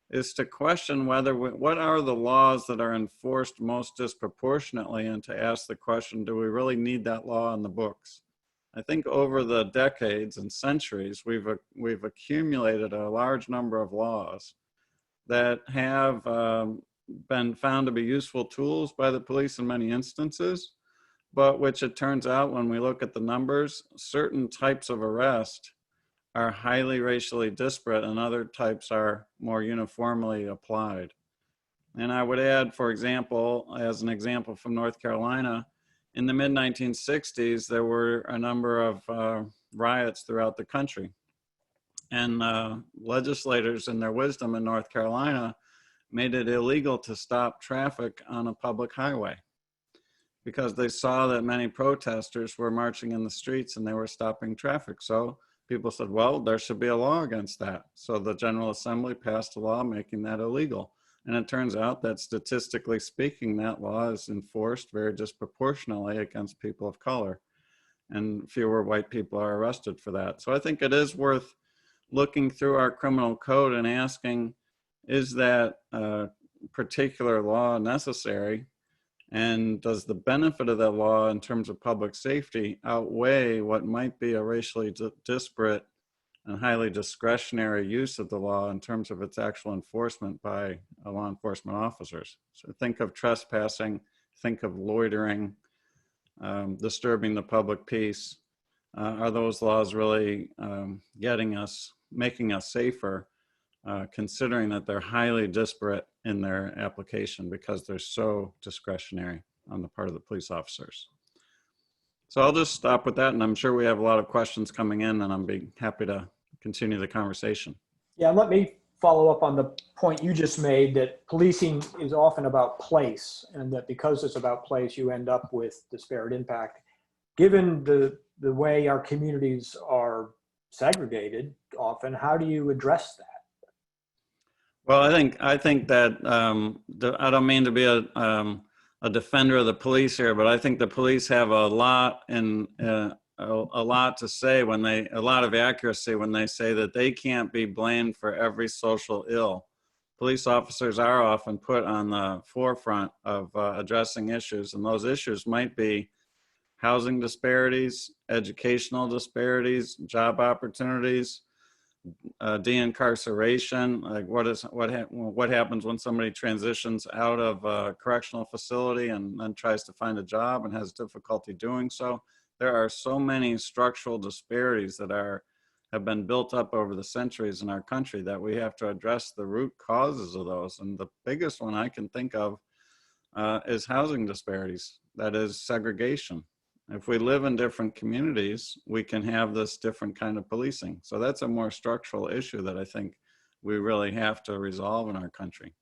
is to question what are the laws that are enforced most disproportionately, and to ask the question, do we really need that law in the books? I think over the decades and centuries, we've accumulated a large number of laws that have been found to be useful tools by the police in many instances, but which it turns out when we look at the numbers, certain types of arrest are highly racially disparate and other types are more uniformly applied. And I would add, for example, as an example from North Carolina, in the mid-1960s, there were a number of riots throughout the country. And legislators, in their wisdom in North Carolina, made it illegal to stop traffic on a public highway because they saw that many protesters were marching in the streets and they were stopping traffic. So people said, well, there should be a law against that. So the General Assembly passed a law making that illegal. And it turns out that statistically speaking, that law is enforced very disproportionately against people of color. And fewer white people are arrested for that. So I think it is worth looking through our criminal code and asking, is that particular law necessary? And does the benefit of that law in terms of public safety outweigh what might be a racially disparate and highly discretionary use of the law in terms of its actual enforcement by law enforcement officers? So think of trespassing, think of loitering, disturbing the public peace. Are those laws really making us safer, considering that they're highly disparate in their application because they're so discretionary on the part of the police officers? So I'll just stop with that, and I'm sure we have a lot of questions coming in, and I'll be happy to continue the conversation. Yeah, let me follow up on the point you just made that policing is often about place, and that because it's about place, you end up with disparate impact. Given the way our communities are segregated often, how do you address that? Well, I think that I don't mean to be a defender of the police here, but I think the police have a lot to say a lot of accuracy when they say that they can't be blamed for every social ill. Police officers are often put on the forefront of addressing issues, and those issues might be housing disparities, educational disparities, job opportunities, de-incarceration, like what happens when somebody transitions out of a correctional facility and then tries to find a job and has difficulty doing so. There are so many structural disparities that have been built up over the centuries in our country that we have to address the root causes of those. And the biggest one I can think of is housing disparities, that is segregation. If we live in different communities, we can have this different kind of policing. So that's a more structural issue that I think we really have to resolve in our country.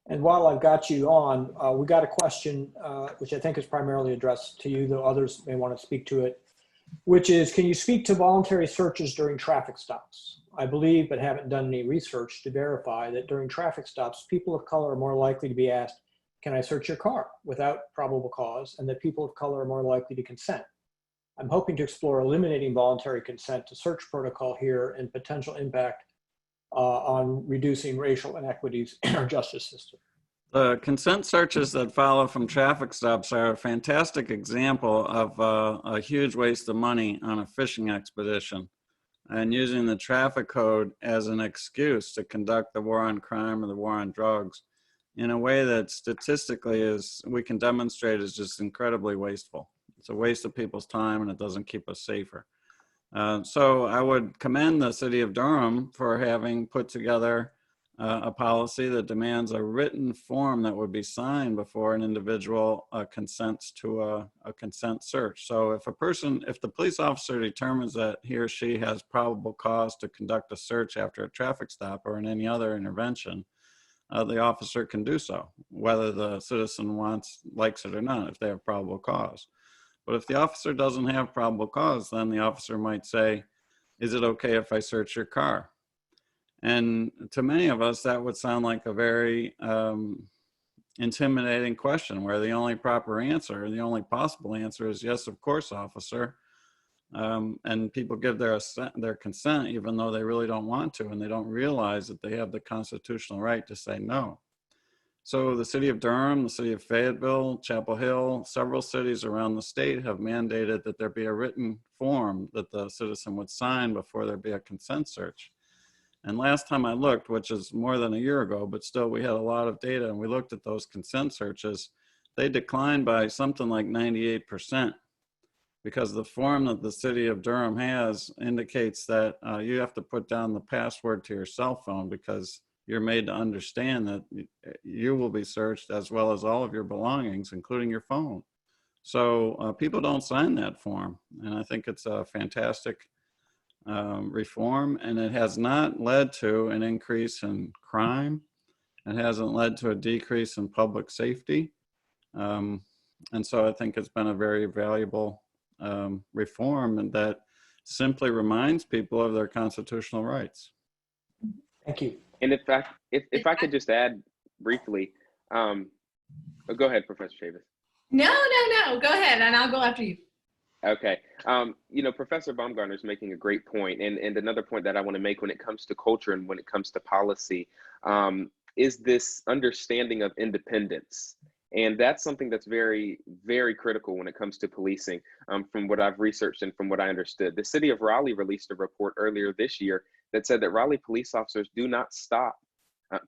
And while I've got you on, we got a question, which I think is primarily addressed to you, though others may want to speak to it, which is, can you speak to voluntary searches during traffic stops? I believe, but haven't done any research to verify, that during traffic stops, people of color are more likely to be asked, can I search your car without probable cause, and that people of color are more likely to consent. I'm hoping to explore eliminating voluntary consent to search protocol here and potential impact on reducing racial inequities in our justice system. The consent searches that follow from traffic stops are a fantastic example of a huge waste of money on a fishing expedition and using the traffic code as an excuse to conduct the war on crime or the war on drugs in a way that statistically we can demonstrate is just incredibly wasteful. It's a waste of people's time and it doesn't keep us safer. So I would commend the city of Durham for having put together a policy that demands a written form that would be signed before an individual consents to a consent search. So if the police officer determines that he or she has probable cause to conduct a search after a traffic stop or in any other intervention, the officer can do so, whether the citizen likes it or not, if they have probable cause. But if the officer doesn't have probable cause, then the officer might say, is it okay if I search your car? And to many of us, that would sound like a very intimidating question where the only proper answer, the only possible answer is, yes, of course, officer. And people give their consent even though they really don't want to, and they don't realize that they have the constitutional right to say no. So the city of Durham, the city of Fayetteville, Chapel Hill, several cities around the state have mandated that there be a written form that the citizen would sign before there be a consent search. And last time I looked, which is more than a year ago, but still we had a lot of data, and we looked at those consent searches, they declined by something like 98%, because the form that the city of Durham has indicates that you have to put down the password to your cell phone, because you're made to understand that you will be searched as well as all of your belongings, including your phone. So people don't sign that form. And I think it's a fantastic reform, and it has not led to an increase in crime. It hasn't led to a decrease in public safety. And so I think it's been a very valuable reform, and that simply reminds people of their constitutional rights. Thank you. And if I could just add briefly, oh, go ahead, Professor Chavis. No. Go ahead, and I'll go after you. Okay. You know, Professor Baumgartner is making a great point. And another point that I want to make when it comes to culture and when it comes to policy is this understanding of independence. And that's something that's very, very critical when it comes to policing, from what I've researched and from what I understood. The city of Raleigh released a report earlier this year that said that Raleigh police officers do not stop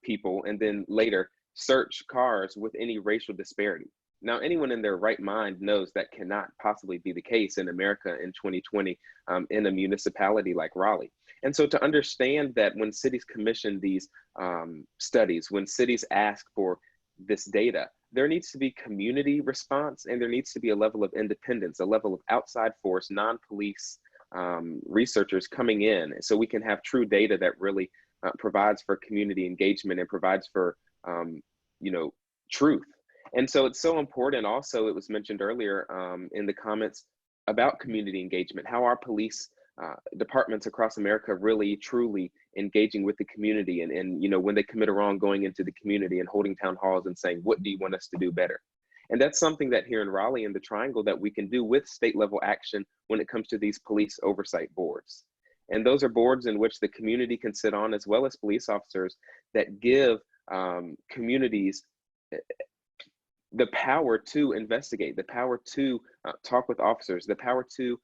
people and then later search cars with any racial disparity. Now, anyone in their right mind knows that cannot possibly be the case in America in 2020 in a municipality like Raleigh. And so to understand that when cities commission these studies, when cities ask for this data, there needs to be community response, and there needs to be a level of independence, a level of outside force, non-police researchers coming in, so we can have true data that really provides for community engagement and provides for, you know, truth. And so it's so important. Also, it was mentioned earlier in the comments about community engagement, how our police departments across America really truly engaging with the community, and you know, when they commit a wrong, going into the community and holding town halls and saying, what do you want us to do better? And that's something that here in Raleigh and the Triangle that we can do with state level action when it comes to these police oversight boards. And those are boards in which the community can sit on, as well as police officers, that give communities the power to investigate, the power to talk with officers, the power to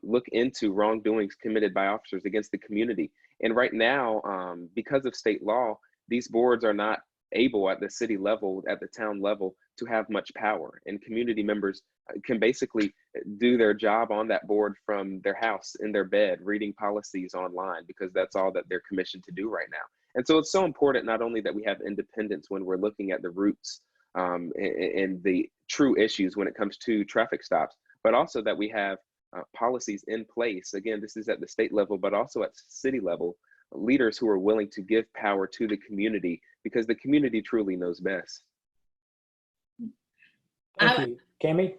look into wrongdoings committed by officers against the community. And right now, because of state law, these boards are not able at the city level, at the town level, to have much power. And community members can basically do their job on that board from their house, in their bed, reading policies online, because that's all that they're commissioned to do right now. And so it's so important not only that we have independence when we're looking at the roots and the true issues when it comes to traffic stops, but also that we have policies in place. Again, this is at the state level, but also at city level, leaders who are willing to give power to the community, because the community truly knows best. Thank you. Cami?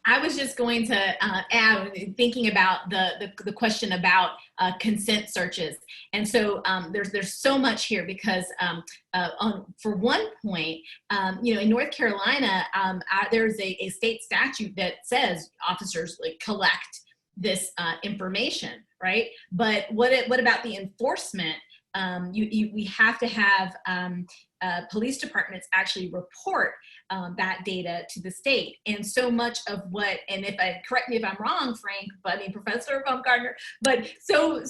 I was just going to add, thinking about the question about consent searches. And so there's so much here, because for one point, you know, in North Carolina, there's a state statute that says officers like collect this information, right? But what about the enforcement? We have to have police departments actually report that data to the state. And so much of what, and correct me if I'm wrong, Frank, but I mean, Professor Baumgartner, but so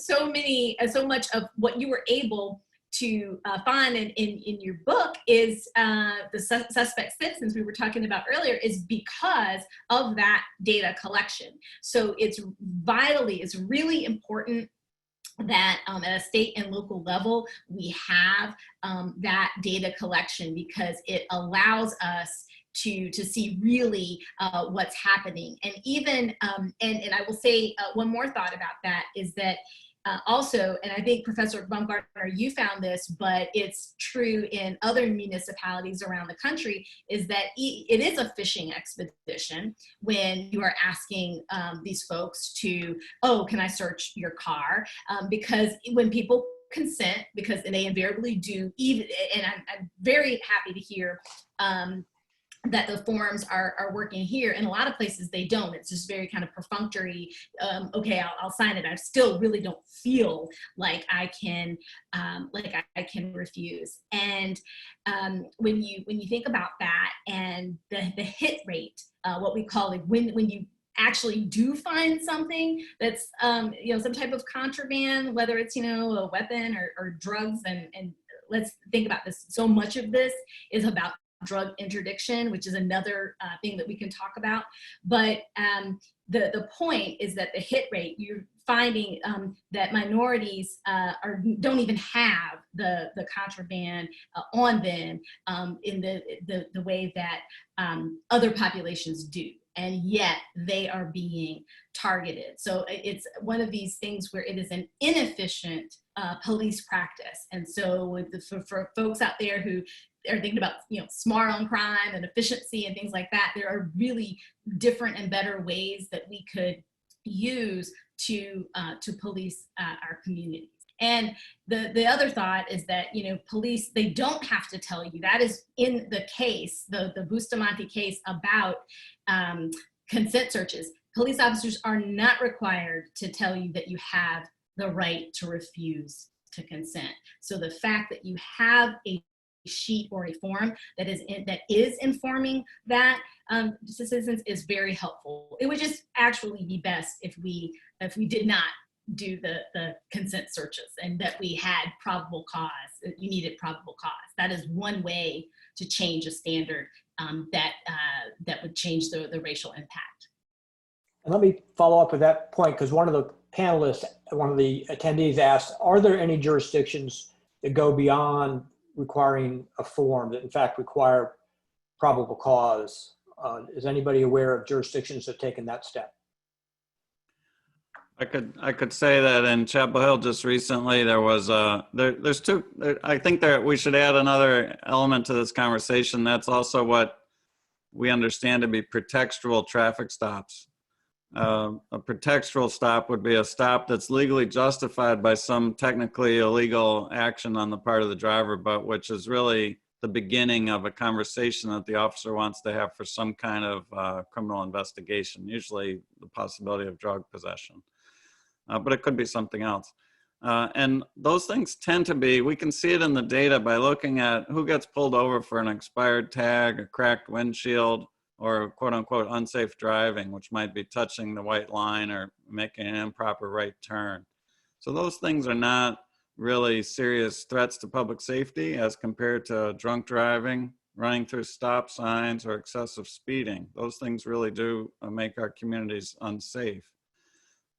much of what you were able to find in your book is the suspect citizens we were talking about earlier, is because of that data collection. So it's really important that at a state and local level, we have that data collection, because it allows us to see really what's happening. And even, and I will say one more thought about that is that also, and I think Professor Baumgartner, you found this, but it's true in other municipalities around the country, is that it is a fishing expedition when you are asking these folks to, oh, can I search your car? Because when people consent, because and they invariably do, even, and I'm very happy to hear that the forms are working here. In a lot of places they don't. It's just very kind of perfunctory. Okay, I'll sign it. I still really don't feel like I can refuse. And when you think about that and the hit rate, what we call it, when you actually do find something that's some type of contraband, whether it's a weapon or drugs, and let's think about this. So much of this is about drug interdiction, which is another thing that we can talk about. But the point is that the hit rate, you're finding that minorities don't even have the contraband on them in the way that other populations do. And yet they are being targeted. So it's one of these things where it is an inefficient police practice. And so for folks out there who are thinking about smart on crime and efficiency and things like that, there are really different and better ways that we could use to police our communities. And the other thought is that police, they don't have to tell you. That is in the case, the Bustamante case about consent searches. Police officers are not required to tell you that you have the right to refuse to consent. So the fact that you have a sheet or a form that is informing that to citizens is very helpful. It would just actually be best if we did not do the consent searches and that we had probable cause. You needed probable cause. That is one way to change a standard that would change the racial impact. And let me follow up with that point, because one of the panelists, one of the attendees asked, are there any jurisdictions that go beyond requiring a form that in fact require probable cause? Is anybody aware of jurisdictions that have taken that step? I could say that in Chapel Hill just recently there was there's two. I think we should add another element to this conversation. That's also what we understand to be pretextual traffic stops. A pretextual stop would be a stop that's legally justified by some technically illegal action on the part of the driver, but which is really the beginning of a conversation that the officer wants to have for some kind of criminal investigation, usually the possibility of drug possession. But it could be something else. And those things tend to be, we can see it in the data by looking at who gets pulled over for an expired tag, a cracked windshield, or quote unquote unsafe driving, which might be touching the white line or making an improper right turn. So those things are not really serious threats to public safety as compared to drunk driving, running through stop signs, or excessive speeding. Those things really do make our communities unsafe.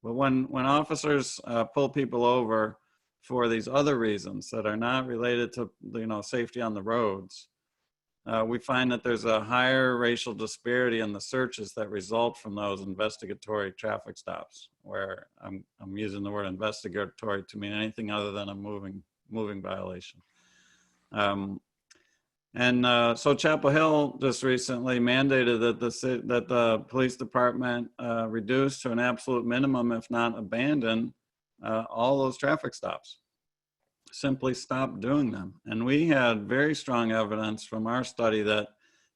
But when officers pull people over for these other reasons that are not related to safety on the roads, we find that there's a higher racial disparity in the searches that result from those investigatory traffic stops, where I'm using the word investigatory to mean anything other than a moving violation. So Chapel Hill just recently mandated that the police department reduce to an absolute minimum, if not abandon, all those traffic stops. Simply stop doing them. And we had very strong evidence from our study that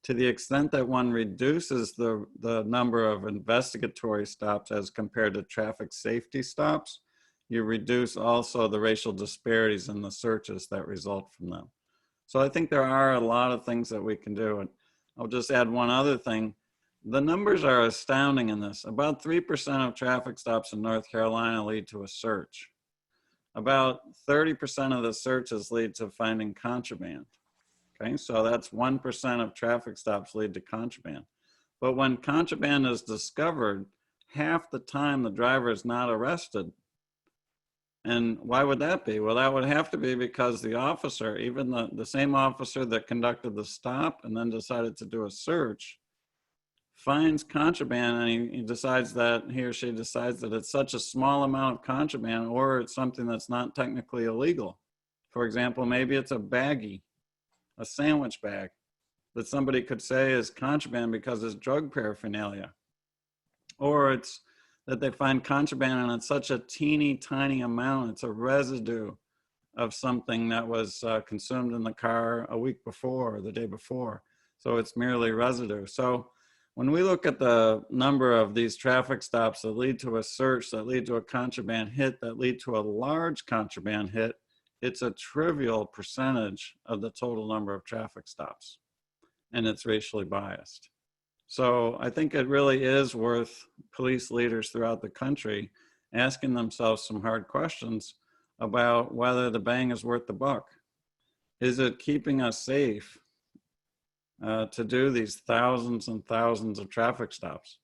to the extent that one reduces the number of investigatory stops as compared to traffic safety stops, you reduce also the racial disparities in the searches that result from them. So I think there are a lot of things that we can do. And I'll just add one other thing. The numbers are astounding in this. About 3% of traffic stops in North Carolina lead to a search. About 30% of the searches lead to finding contraband. Okay, so that's 1% of traffic stops lead to contraband. But when contraband is discovered, half the time the driver is not arrested. And why would that be? Well, that would have to be because the officer, even the same officer that conducted the stop and then decided to do a search, finds contraband, and he decides that he or she decides that it's such a small amount of contraband, or it's something that's not technically illegal. For example, maybe it's a baggie, a sandwich bag that somebody could say is contraband because it's drug paraphernalia. Or it's that they find contraband and it's such a teeny tiny amount, it's a residue of something that was consumed in the car a week before or the day before. So it's merely residue. So when we look at the number of these traffic stops that lead to a search, that lead to a contraband hit, that lead to a large contraband hit, it's a trivial percentage of the total number of traffic stops, and it's racially biased. So I think it really is worth police leaders throughout the country asking themselves some hard questions about whether the bang is worth the buck. Is it keeping us safe to do these thousands and thousands of traffic stops?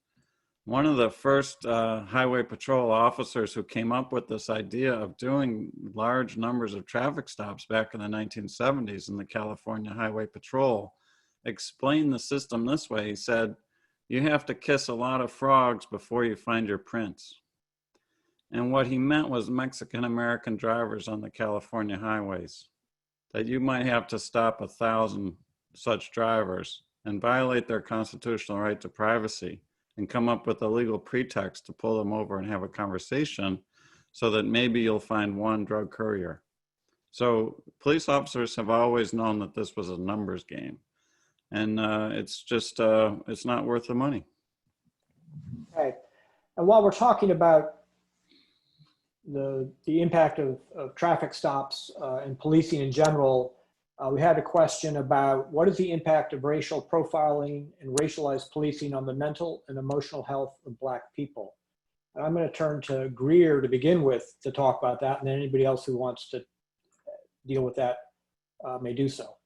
One of the first highway patrol officers who came up with this idea of doing large numbers of traffic stops back in the 1970s in the California Highway Patrol explained the system this way. He said, you have to kiss a lot of frogs before you find your prince. And what he meant was Mexican-American drivers on the California highways, that you might have to stop 1,000 such drivers and violate their constitutional right to privacy and come up with a legal pretext to pull them over and have a conversation so that maybe you'll find one drug courier. So police officers have always known that this was a numbers game, and it's just, it's not worth the money. Okay. And while we're talking about the impact of traffic stops and policing in general, we had a question about what is the impact of racial profiling and racialized policing on the mental and emotional health of Black people? And I'm going to turn to Greear to begin with to talk about that, and then anybody else who wants to deal with that may do so.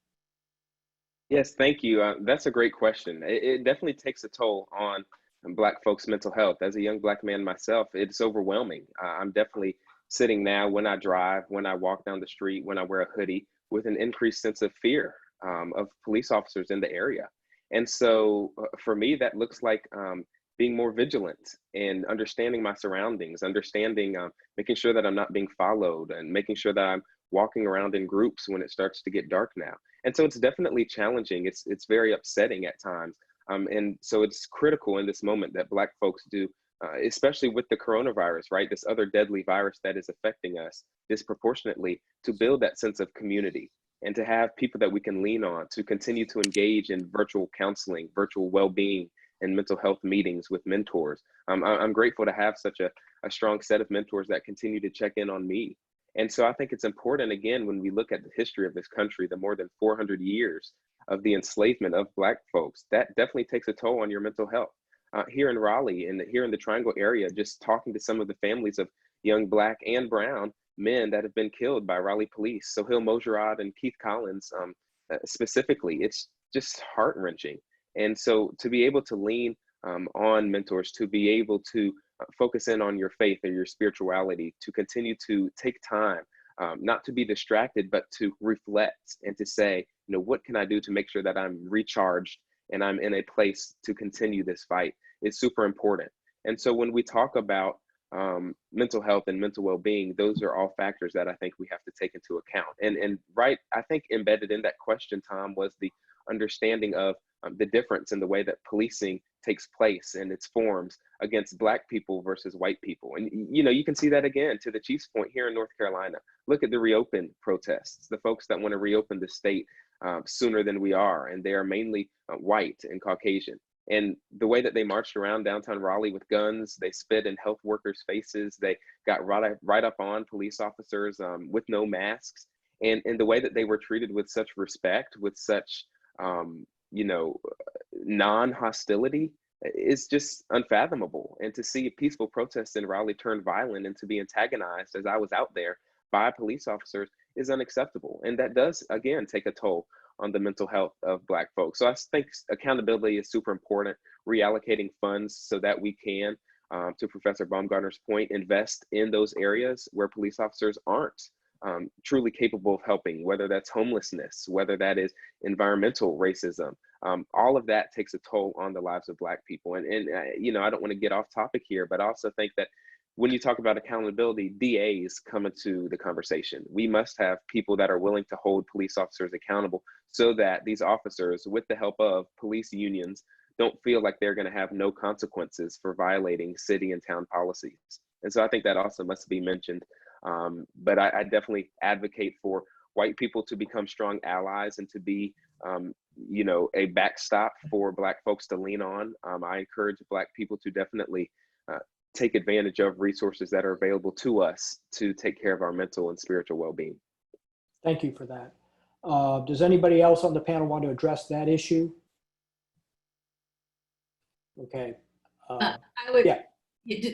Yes, thank you. That's a great question. It definitely takes a toll on Black folks' mental health. As a young Black man myself, it's overwhelming. I'm definitely sitting now when I drive, when I walk down the street, when I wear a hoodie, with an increased sense of fear of police officers in the area. And so for me, that looks like being more vigilant and understanding my surroundings, understanding, making sure that I'm not being followed, and making sure that I'm walking around in groups when it starts to get dark now. And so it's definitely challenging. It's very upsetting at times. And so it's critical in this moment that Black folks do, especially with the coronavirus, right? This other deadly virus that is affecting us disproportionately, to build that sense of community and to have people that we can lean on to continue to engage in virtual counseling, virtual well-being, and mental health meetings with mentors. I'm grateful to have such a strong set of mentors that continue to check in on me. And so I think it's important, again, when we look at the history of this country, the more than 400 years of the enslavement of Black folks, that definitely takes a toll on your mental health. Here in Raleigh and here in the Triangle area, just talking to some of the families of young Black and brown men that have been killed by Raleigh police, Sohail Mojarrad and Keith Collins specifically, it's just heart-wrenching. And so to be able to lean on mentors, to be able to focus in on your faith or your spirituality, to continue to take time, not to be distracted, but to reflect and to say, you know, what can I do to make sure that I'm recharged and I'm in a place to continue this fight, is super important. And so when we talk about mental health and mental well-being, those are all factors that I think we have to take into account. And right, I think embedded in that question, Tom, was the understanding of the difference in the way that policing takes place and its forms against Black people versus white people. And, you know, you can see that again, to the Chief's point, here in North Carolina. Look at the reopen protests, the folks that want to reopen the state sooner than we are, and they are mainly white and Caucasian. And the way that they marched around downtown Raleigh with guns, they spit in health workers' faces, they got right up on police officers with no masks, and the way that they were treated with such respect, with such you know, non-hostility, is just unfathomable. And to see peaceful protests in Raleigh turn violent and to be antagonized, as I was out there, by police officers is unacceptable. And that does, again, take a toll on the mental health of Black folks. So I think accountability is super important, reallocating funds so that we can, to Professor Baumgartner's point, invest in those areas where police officers aren't truly capable of helping, whether that's homelessness, whether that is environmental racism. All of that takes a toll on the lives of Black people. And you know, I don't want to get off topic here, but I also think that when you talk about accountability, DAs come into the conversation. We must have people that are willing to hold police officers accountable so that these officers, with the help of police unions, don't feel like they're going to have no consequences for violating city and town policies. And so I think that also must be mentioned. But I definitely advocate for white people to become strong allies and to be you know, a backstop for Black folks to lean on. I encourage Black people to definitely take advantage of resources that are available to us to take care of our mental and spiritual well-being. Thank you for that. Does anybody else on the panel want to address that issue? Okay. I would, yeah.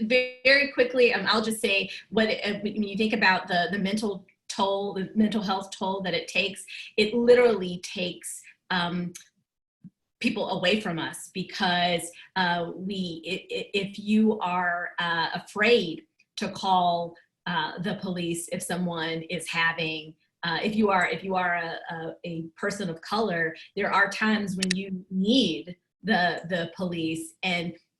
Very quickly, I'll just say, when you think about the mental toll, the mental health toll that it takes, it literally takes people away from us, because if you are afraid to call the police if someone is having, if you are a person of color, there are times when you need the police,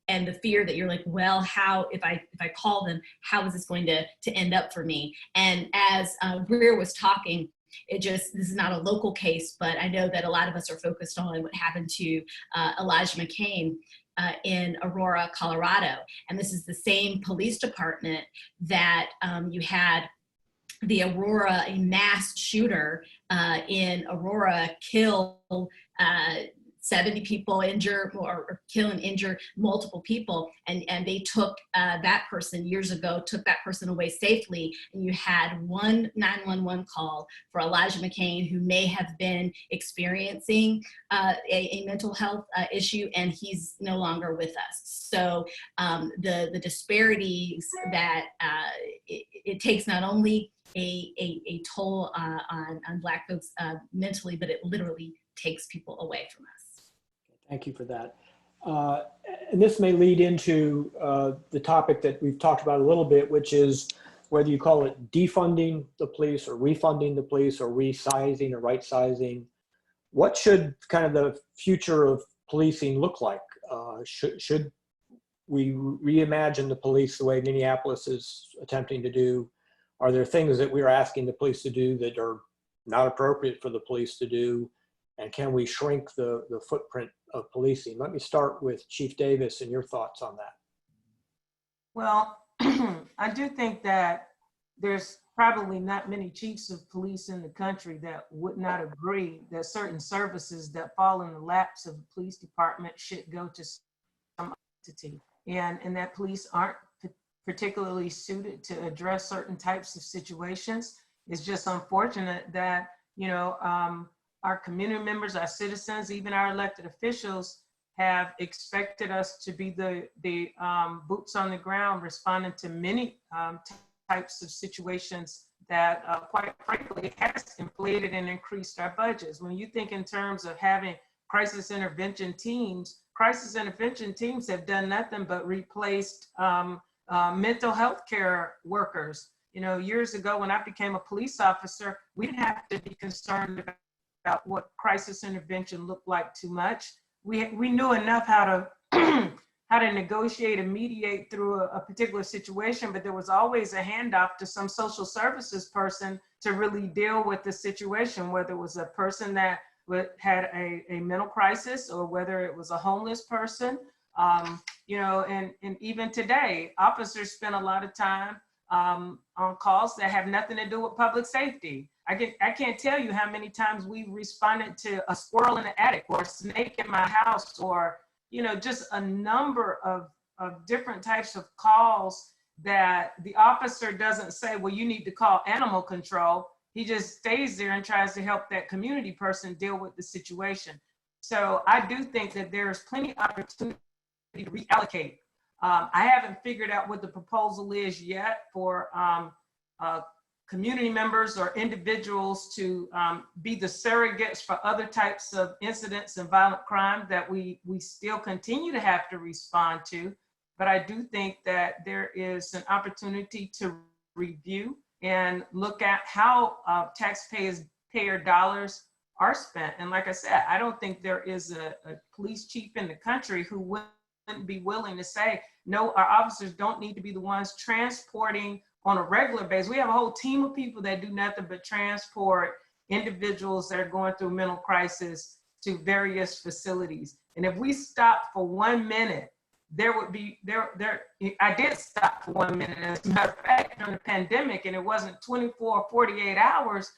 and the fear that you're like, well, how, if I call them, how is this going to end up for me? And as Greear was talking, this is not a local case, but I know that a lot of us are focused on what happened to Elijah McCain in Aurora, Colorado. And this is the same police department that you had the Aurora, a mass shooter in Aurora, kill 70 people, injure or kill and injure multiple people, and they took that person years ago, took that person away safely, and you had one 911 call for Elijah McCain, who may have been experiencing a mental health issue, and he's no longer with us. So the disparities that it takes not only a toll on Black folks mentally, but it literally takes people away from us. Thank you for that. And this may lead into the topic that we've talked about a little bit, which is whether you call it defunding the police or refunding the police or resizing or right sizing. What should kind of the future of policing look like? Should we reimagine the police the way Minneapolis is attempting to do? Are there things that we're asking the police to do that are not appropriate for the police to do? And can we shrink the footprint of policing? Let me start with Chief Davis and your thoughts on that. Well, I do think that there's probably not many chiefs of police in the country that would not agree that certain services that fall in the laps of the police department should go to some entity, and that police aren't particularly suited to address certain types of situations. It's just unfortunate that, you know, our community members, our citizens, even our elected officials have expected us to be the boots on the ground, responding to many types of situations that quite frankly has inflated and increased our budgets. When you think in terms of having crisis intervention teams have done nothing but replaced mental health care workers. You know, years ago when I became a police officer, we didn't have to be concerned about what crisis intervention looked like too much. We knew enough how to how to negotiate and mediate through a particular situation, but there was always a handoff to some social services person to really deal with the situation, whether it was a person that had a mental crisis or whether it was a homeless person. You know, and even today, officers spend a lot of time on calls that have nothing to do with public safety. I can't tell you how many times we've responded to a squirrel in the attic or a snake in my house, or, you know, just a number of different types of calls that the officer doesn't say, well, you need to call animal control. He just stays there and tries to help that community person deal with the situation. So I do think that there's plenty of opportunity to reallocate. I haven't figured out what the proposal is yet for community members or individuals to be the surrogates for other types of incidents and violent crime that we still continue to have to respond to. But I do think that there is an opportunity to review and look at how taxpayer dollars are spent. And like I said, I don't think there is a police chief in the country who wouldn't be willing to say, no, our officers don't need to be the ones transporting on a regular basis. We have a whole team of people that do nothing but transport individuals that are going through mental crisis to various facilities. And if we stop for 1 minute, I did stop for 1 minute. As a matter of fact, during the pandemic, and it wasn't 24 or 48 hours,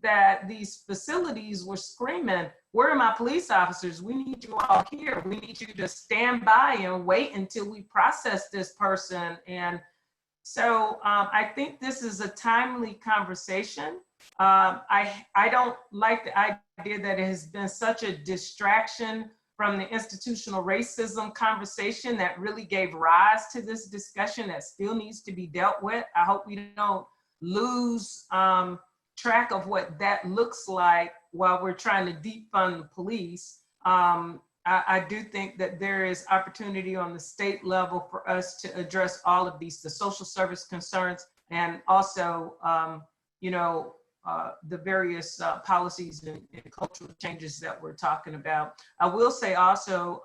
that these facilities were screaming, where are my police officers? We need you all here. We need you to stand by and wait until we process this person. And so I think this is a timely conversation. I don't like the idea that it has been such a distraction from the institutional racism conversation that really gave rise to this discussion that still needs to be dealt with. I hope we don't lose track of what that looks like while we're trying to defund the police. I do think that there is opportunity on the state level for us to address all of these, the social service concerns, and also, the various policies and cultural changes that we're talking about. I will say also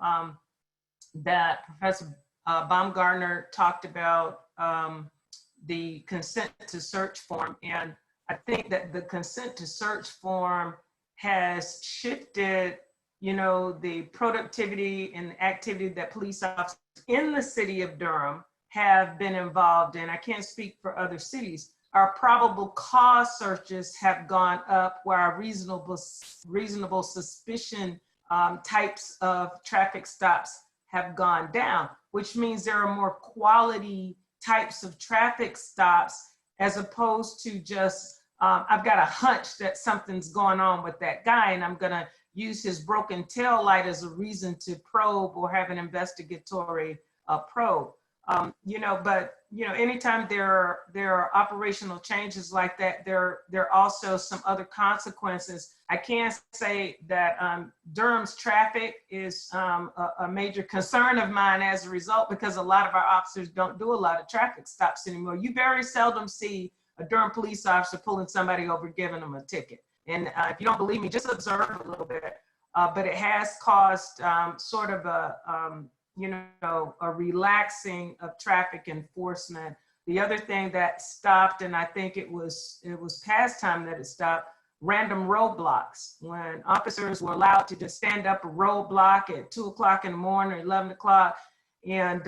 that Professor Baumgartner talked about the consent to search form, and I think that the consent to search form has shifted, the productivity and activity that police officers in the city of Durham have been involved in. I can't speak for other cities. Our probable cause searches have gone up, where our reasonable suspicion types of traffic stops have gone down, which means there are more quality types of traffic stops, as opposed to just, I've got a hunch that something's going on with that guy, and I'm gonna use his broken tail light as a reason to probe or have an investigatory probe. Anytime there are operational changes like that, there are also some other consequences. I can't say that Durham's traffic is a major concern of mine as a result, because a lot of our officers don't do a lot of traffic stops anymore. You very seldom see a Durham police officer pulling somebody over, giving them a ticket. And if you don't believe me, just observe a little bit. But it has caused sort of a relaxing of traffic enforcement. The other thing that stopped, and I think it was past time that it stopped, random roadblocks. When officers were allowed to just stand up a roadblock at 2 o'clock in the morning or 11 o'clock and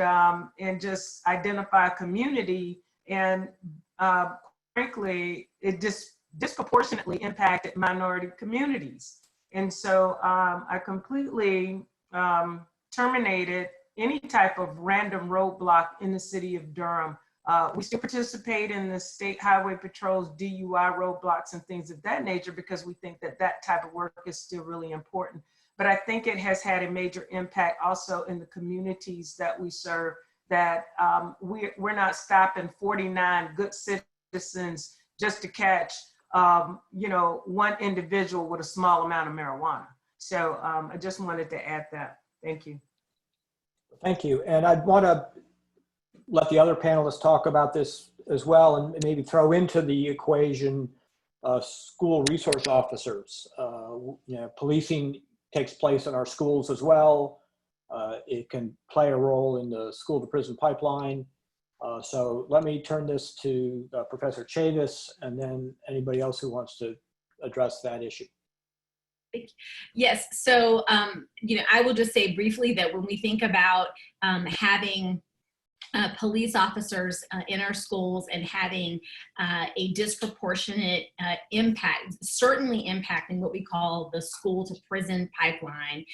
just identify a community, and frankly, it disproportionately impacted minority communities. And so I completely terminated any type of random roadblock in the city of Durham. We still participate in the state highway patrols, DUI roadblocks and things of that nature, because we think that that type of work is still really important. But I think it has had a major impact also in the communities that we serve, that we're not stopping 49 good citizens just to catch one individual with a small amount of marijuana. So I just wanted to add that. Thank you. Thank you. And I'd want to let the other panelists talk about this as well, and maybe throw into the equation school resource officers. Policing takes place in our schools as well. It can play a role in the school to prison pipeline. So let me turn this to Professor Chavis, and then anybody else who wants to address that issue. Yes, so I will just say briefly that when we think about having police officers in our schools and having a disproportionate impact, certainly impacting what we call the school to prison pipeline,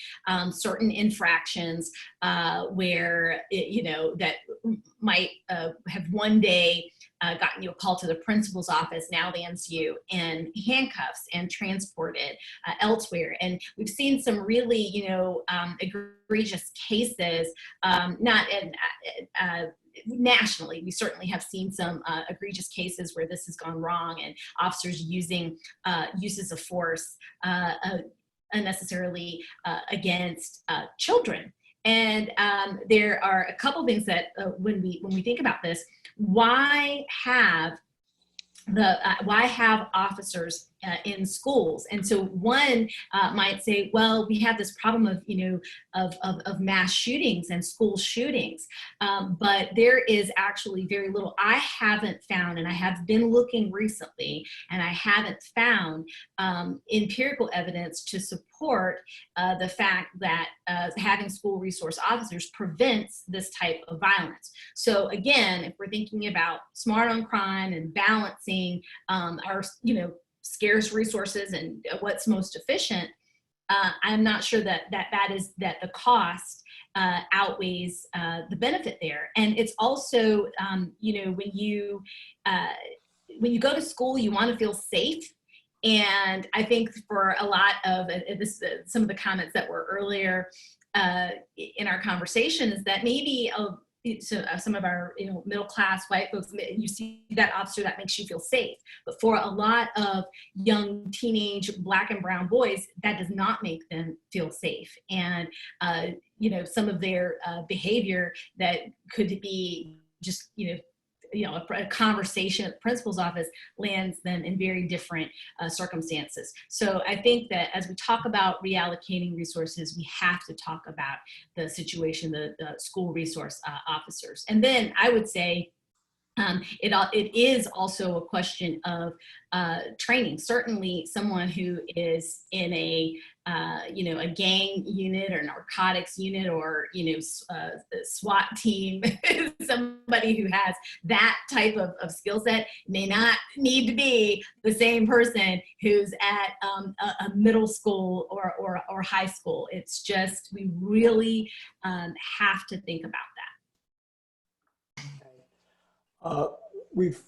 certain infractions where, that might have one day gotten you a call to the principal's office, now lands you in handcuffs and transported elsewhere. And we've seen some really, egregious cases, not in, nationally. We certainly have seen some egregious cases where this has gone wrong, and officers using uses of force unnecessarily against children. And there are a couple things that when we think about this, why have officers in schools? And so one might say, well, we have this problem of mass shootings and school shootings, but there is actually very little. I haven't found, and I have been looking recently, and I haven't found empirical evidence to support the fact that having school resource officers prevents this type of violence. So again, if we're thinking about smart on crime and balancing our, scarce resources and what's most efficient, I'm not sure that the cost outweighs the benefit there. And it's also, you know, when you go to school, you want to feel safe. And I think for a lot of some of the comments that were earlier in our conversation is that maybe some of our middle-class white folks, you see that officer that makes you feel safe, but for a lot of young teenage Black and brown boys, that does not make them feel safe. And some of their behavior that could be just a conversation at the principal's office lands them in very different circumstances. So I think that as we talk about reallocating resources, we have to talk about the situation, the school resource officers. And then I would say it is also a question of training. Certainly someone who is in a gang unit or narcotics unit or, SWAT team, somebody who has that type of skill set may not need to be the same person who's at a middle school or high school. It's just, we really have to think about that. We've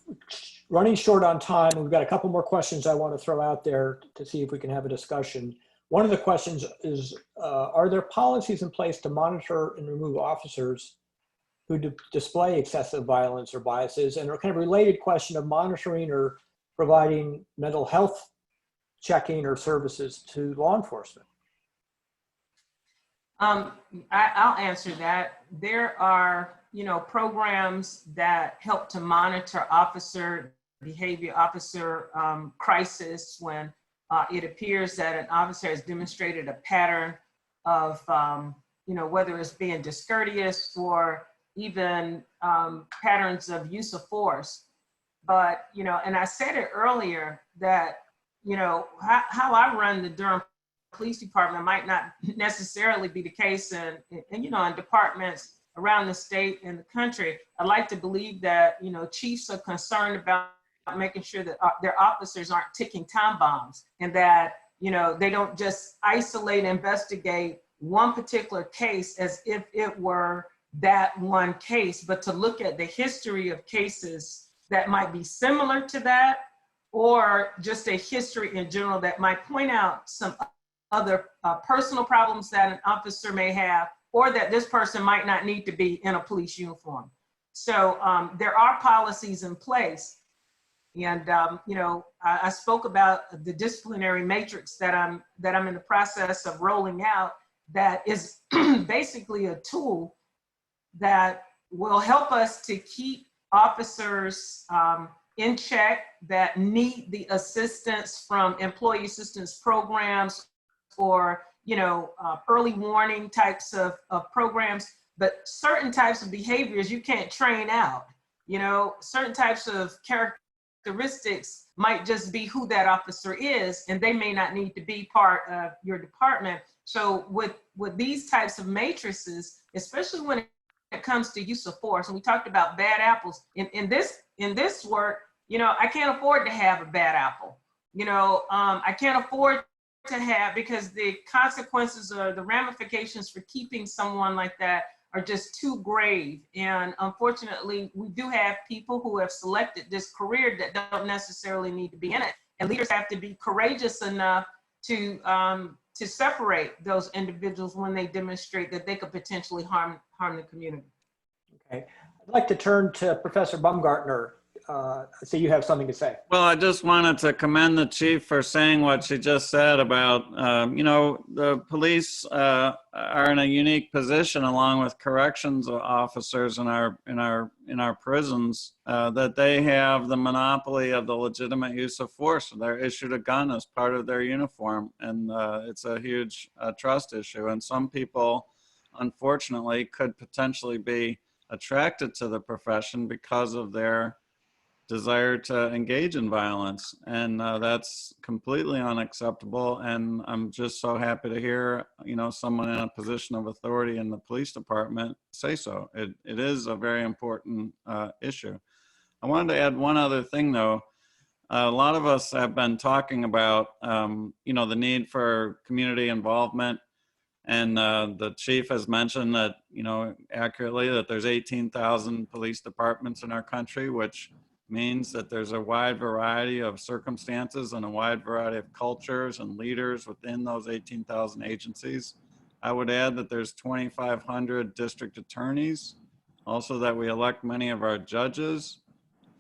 running short on time. We've got a couple more questions I want to throw out there to see if we can have a discussion. One of the questions is, are there policies in place to monitor and remove officers who display excessive violence or biases? And a kind of related question of monitoring or providing mental health checking or services to law enforcement. I'll answer that. There are, programs that help to monitor officer behavior, officer crisis when it appears that an officer has demonstrated a pattern of, whether it's being discourteous or even patterns of use of force. But, and I said it earlier that, how I run the Durham Police Department might not necessarily be the case in departments around the state and the country. I'd like to believe that, chiefs are concerned about making sure that their officers aren't ticking time bombs and that, they don't just isolate and investigate one particular case as if it were that one case, but to look at the history of cases that might be similar to that, or just a history in general that might point out some other personal problems that an officer may have, or that this person might not need to be in a police uniform. So there are policies in place. And I spoke about the disciplinary matrix that I'm in the process of rolling out, that is basically a tool that will help us to keep officers in check that need the assistance from employee assistance programs or early warning types of programs, but certain types of behaviors you can't train out. Certain types of characteristics might just be who that officer is, and they may not need to be part of your department. So with these types of matrices, especially when it comes to use of force, and we talked about bad apples, in this work, I can't afford to have a bad apple. I can't afford to have, because the consequences or the ramifications for keeping someone like that are just too grave. And unfortunately, we do have people who have selected this career that don't necessarily need to be in it. And leaders have to be courageous enough to separate those individuals when they demonstrate that they could potentially harm the community. Okay, I'd like to turn to Professor Baumgartner. I see you have something to say. Well, I just wanted to commend the chief for saying what she just said about, the police are in a unique position, along with corrections officers in our prisons, that they have the monopoly of the legitimate use of force. They're issued a gun as part of their uniform, and it's a huge trust issue. And some people, unfortunately, could potentially be attracted to the profession because of their desire to engage in violence, and that's completely unacceptable. And I'm just so happy to hear, someone in a position of authority in the police department say so. It is a very important issue. I wanted to add one other thing, though. a lot of us have been talking about, the need for community involvement. And the chief has mentioned that, accurately, that there's 18,000 police departments in our country, which means that there's a wide variety of circumstances and a wide variety of cultures and leaders within those 18,000 agencies. I would add that there's 2,500 district attorneys, also that we elect many of our judges.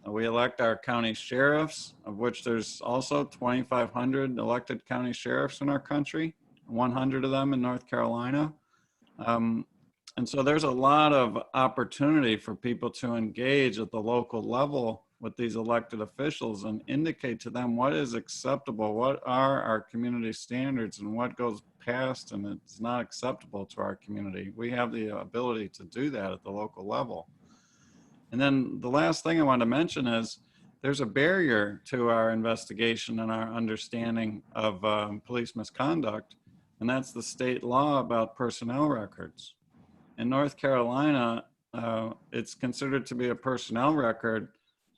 We elect our county sheriffs, of which there's also 2,500 elected county sheriffs in our country, 100 of them in North Carolina. And so there's a lot of opportunity for people to engage at the local level with these elected officials and indicate to them what is acceptable, what are our community standards, and what goes past and it's not acceptable to our community. We have the ability to do that at the local level. And then the last thing I want to mention is there's a barrier to our investigation and our understanding of police misconduct, and that's the state law about personnel records. In North Carolina, it's considered to be a personnel record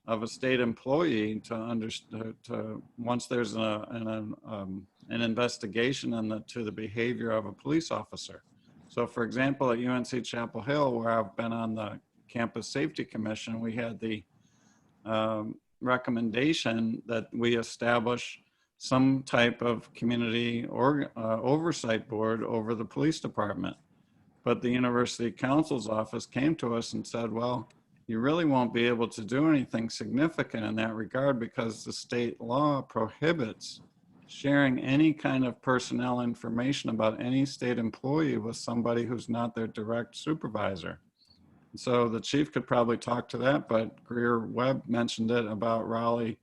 of a state employee to once there's an investigation to the behavior of a police officer. So for example, at UNC-Chapel Hill, where I've been on the Campus Safety Commission, we had the recommendation that we establish some type of community or oversight board over the police department. But the University Counsel's office came to us and said, well, you really won't be able to do anything significant in that regard because the state law prohibits sharing any kind of personnel information about any state employee with somebody who's not their direct supervisor. So the chief could probably talk to that, but Greear Webb mentioned it about Raleigh,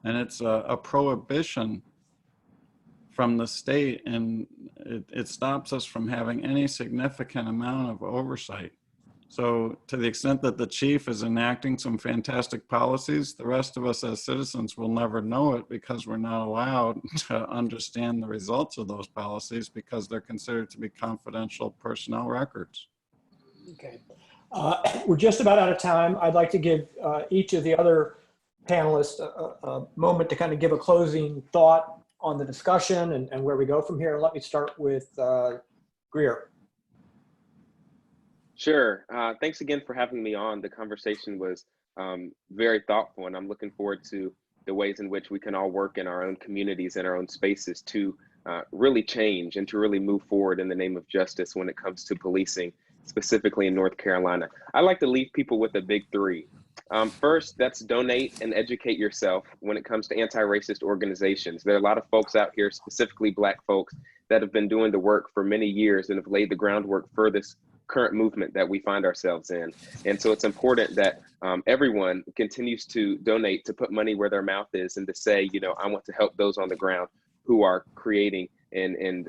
and it's a prohibition from the state, and it stops us from having any significant amount of oversight. So to the extent that the chief is enacting some fantastic policies, the rest of us as citizens will never know it because we're not allowed to understand the results of those policies because they're considered to be confidential personnel records. Okay. We're just about out of time. I'd like to give each of the other panelists a moment to kind of give a closing thought on the discussion and where we go from here. Let me start with Greear. Sure. Thanks again for having me on. The conversation was very thoughtful, and I'm looking forward to the ways in which we can all work in our own communities and our own spaces to really change and to really move forward in the name of justice when it comes to policing, specifically in North Carolina. I like to leave people with a big three. First, that's donate and educate yourself when it comes to anti-racist organizations. There are a lot of folks out here, specifically Black folks, that have been doing the work for many years and have laid the groundwork for this current movement that we find ourselves in. And so it's important that everyone continues to donate, to put money where their mouth is, and to say, I want to help those on the ground who are creating and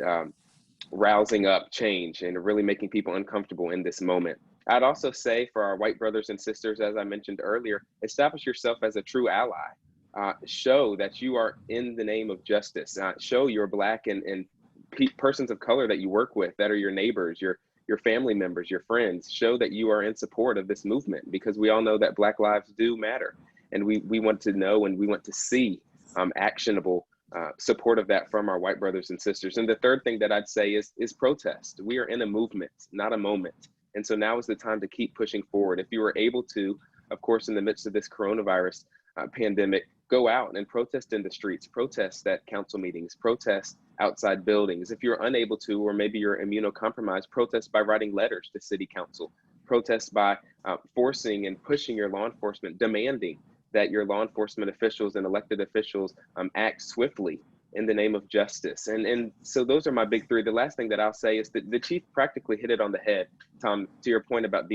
rousing up change and really making people uncomfortable in this moment. I'd also say for our white brothers and sisters, as I mentioned earlier, establish yourself as a true ally. Show that you are in the name of justice. Show your Black and persons of color that you work with, that are your neighbors, your family members, your friends. Show that you are in support of this movement, because we all know that Black lives do matter. And we want to know and we want to see actionable support of that from our white brothers and sisters. And the third thing that I'd say is protest. We are in a movement, not a moment. And so now is the time to keep pushing forward. If you are able to, of course, in the midst of this coronavirus pandemic, go out and protest in the streets, protest at council meetings, protest outside buildings. If you're unable to, or maybe you're immunocompromised, protest by writing letters to city council, protest by forcing and pushing your law enforcement, demanding that your law enforcement officials and elected officials act swiftly in the name of justice. And so those are my big three. The last thing that I'll say is that the chief practically hit it on the head, Tom, to your point about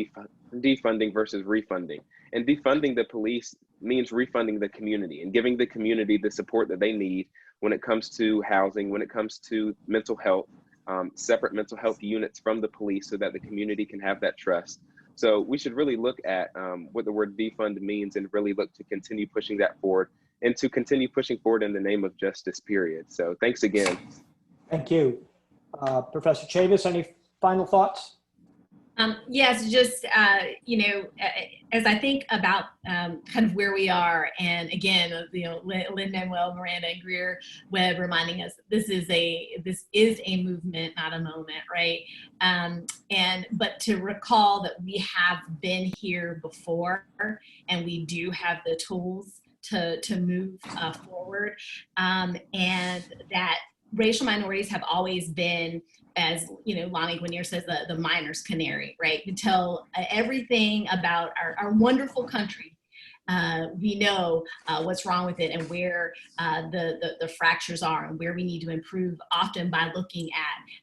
defunding versus refunding. And defunding the police means refunding the community and giving the community the support that they need when it comes to housing, when it comes to mental health, separate mental health units from the police so that the community can have that trust. So we should really look at what the word defund means and really look to continue pushing that forward and to continue pushing forward in the name of justice, period. So thanks again. Thank you. Professor Chavis, any final thoughts? Yes, just, as I think about kind of where we are, and again, Lin-Manuel Miranda and Greear Webb reminding us this is a movement, not a moment, right? But to recall that we have been here before, and we do have the tools to move forward, and that racial minorities have always been, as Lonnie Guinier says, the miner's canary, right? You tell everything about our wonderful country. We know what's wrong with it and where the fractures are and where we need to improve, often by looking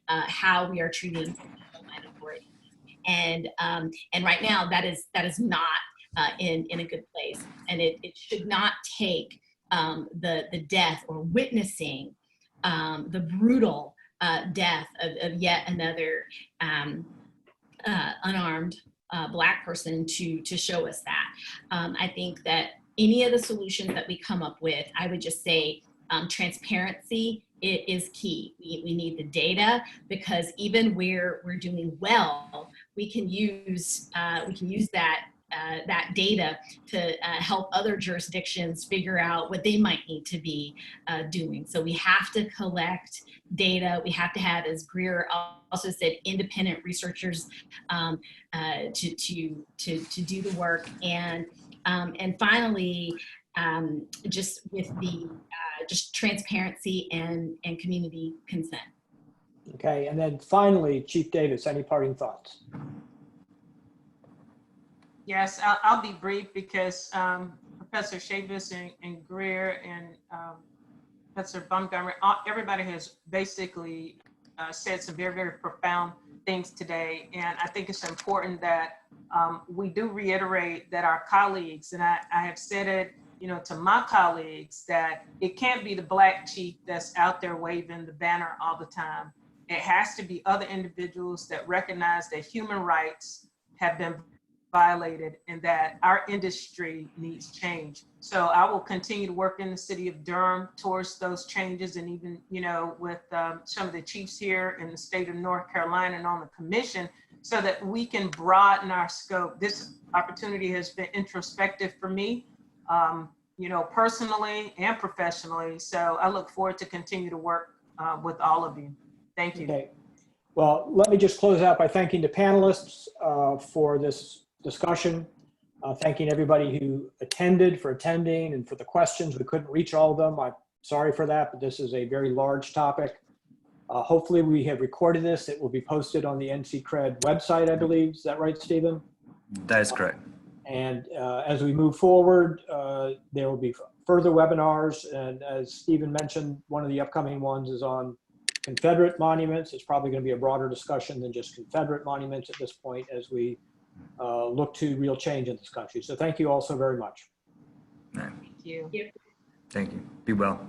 at how we are treating minorities. And right now that is not in a good place, and it should not take the death or witnessing the brutal death of yet another unarmed Black person to show us that. I think that any of the solutions that we come up with, I would just say transparency is key. We need the data, because even where we're doing well, we can use that data to help other jurisdictions figure out what they might need to be doing. So we have to collect data. We have to have, as Greear also said, independent researchers to do the work. And finally, just with the just transparency and community consent. Okay, and then finally, Chief Davis, any parting thoughts? Yes, I'll be brief, because Professor Chavis and Greear and Professor Baumgartner, everybody has basically said some very, very profound things today. And I think it's important that we do reiterate that our colleagues, and I have said it, to my colleagues, that it can't be the Black chief that's out there waving the banner all the time. It has to be other individuals that recognize that human rights have been violated and that our industry needs change. So I will continue to work in the city of Durham towards those changes, and even, with some of the chiefs here in the state of North Carolina and on the commission, so that we can broaden our scope. This opportunity has been introspective for me, personally and professionally. So I look forward to continue to work with all of you. Thank you. Okay. Well, let me just close out by thanking the panelists for this discussion, thanking everybody who attended for attending and for the questions. We couldn't reach all of them. I'm sorry for that, but this is a very large topic. Hopefully we have recorded this. It will be posted on the NC-Cred website, I believe. Is that right, Stephen? That is correct. And as we move forward, there will be further webinars. And as Stephen mentioned, one of the upcoming ones is on Confederate monuments. It's probably going to be a broader discussion than just Confederate monuments at this point, as we look to real change in this country. So thank you all so very much. Thank you. Thank you. Be well.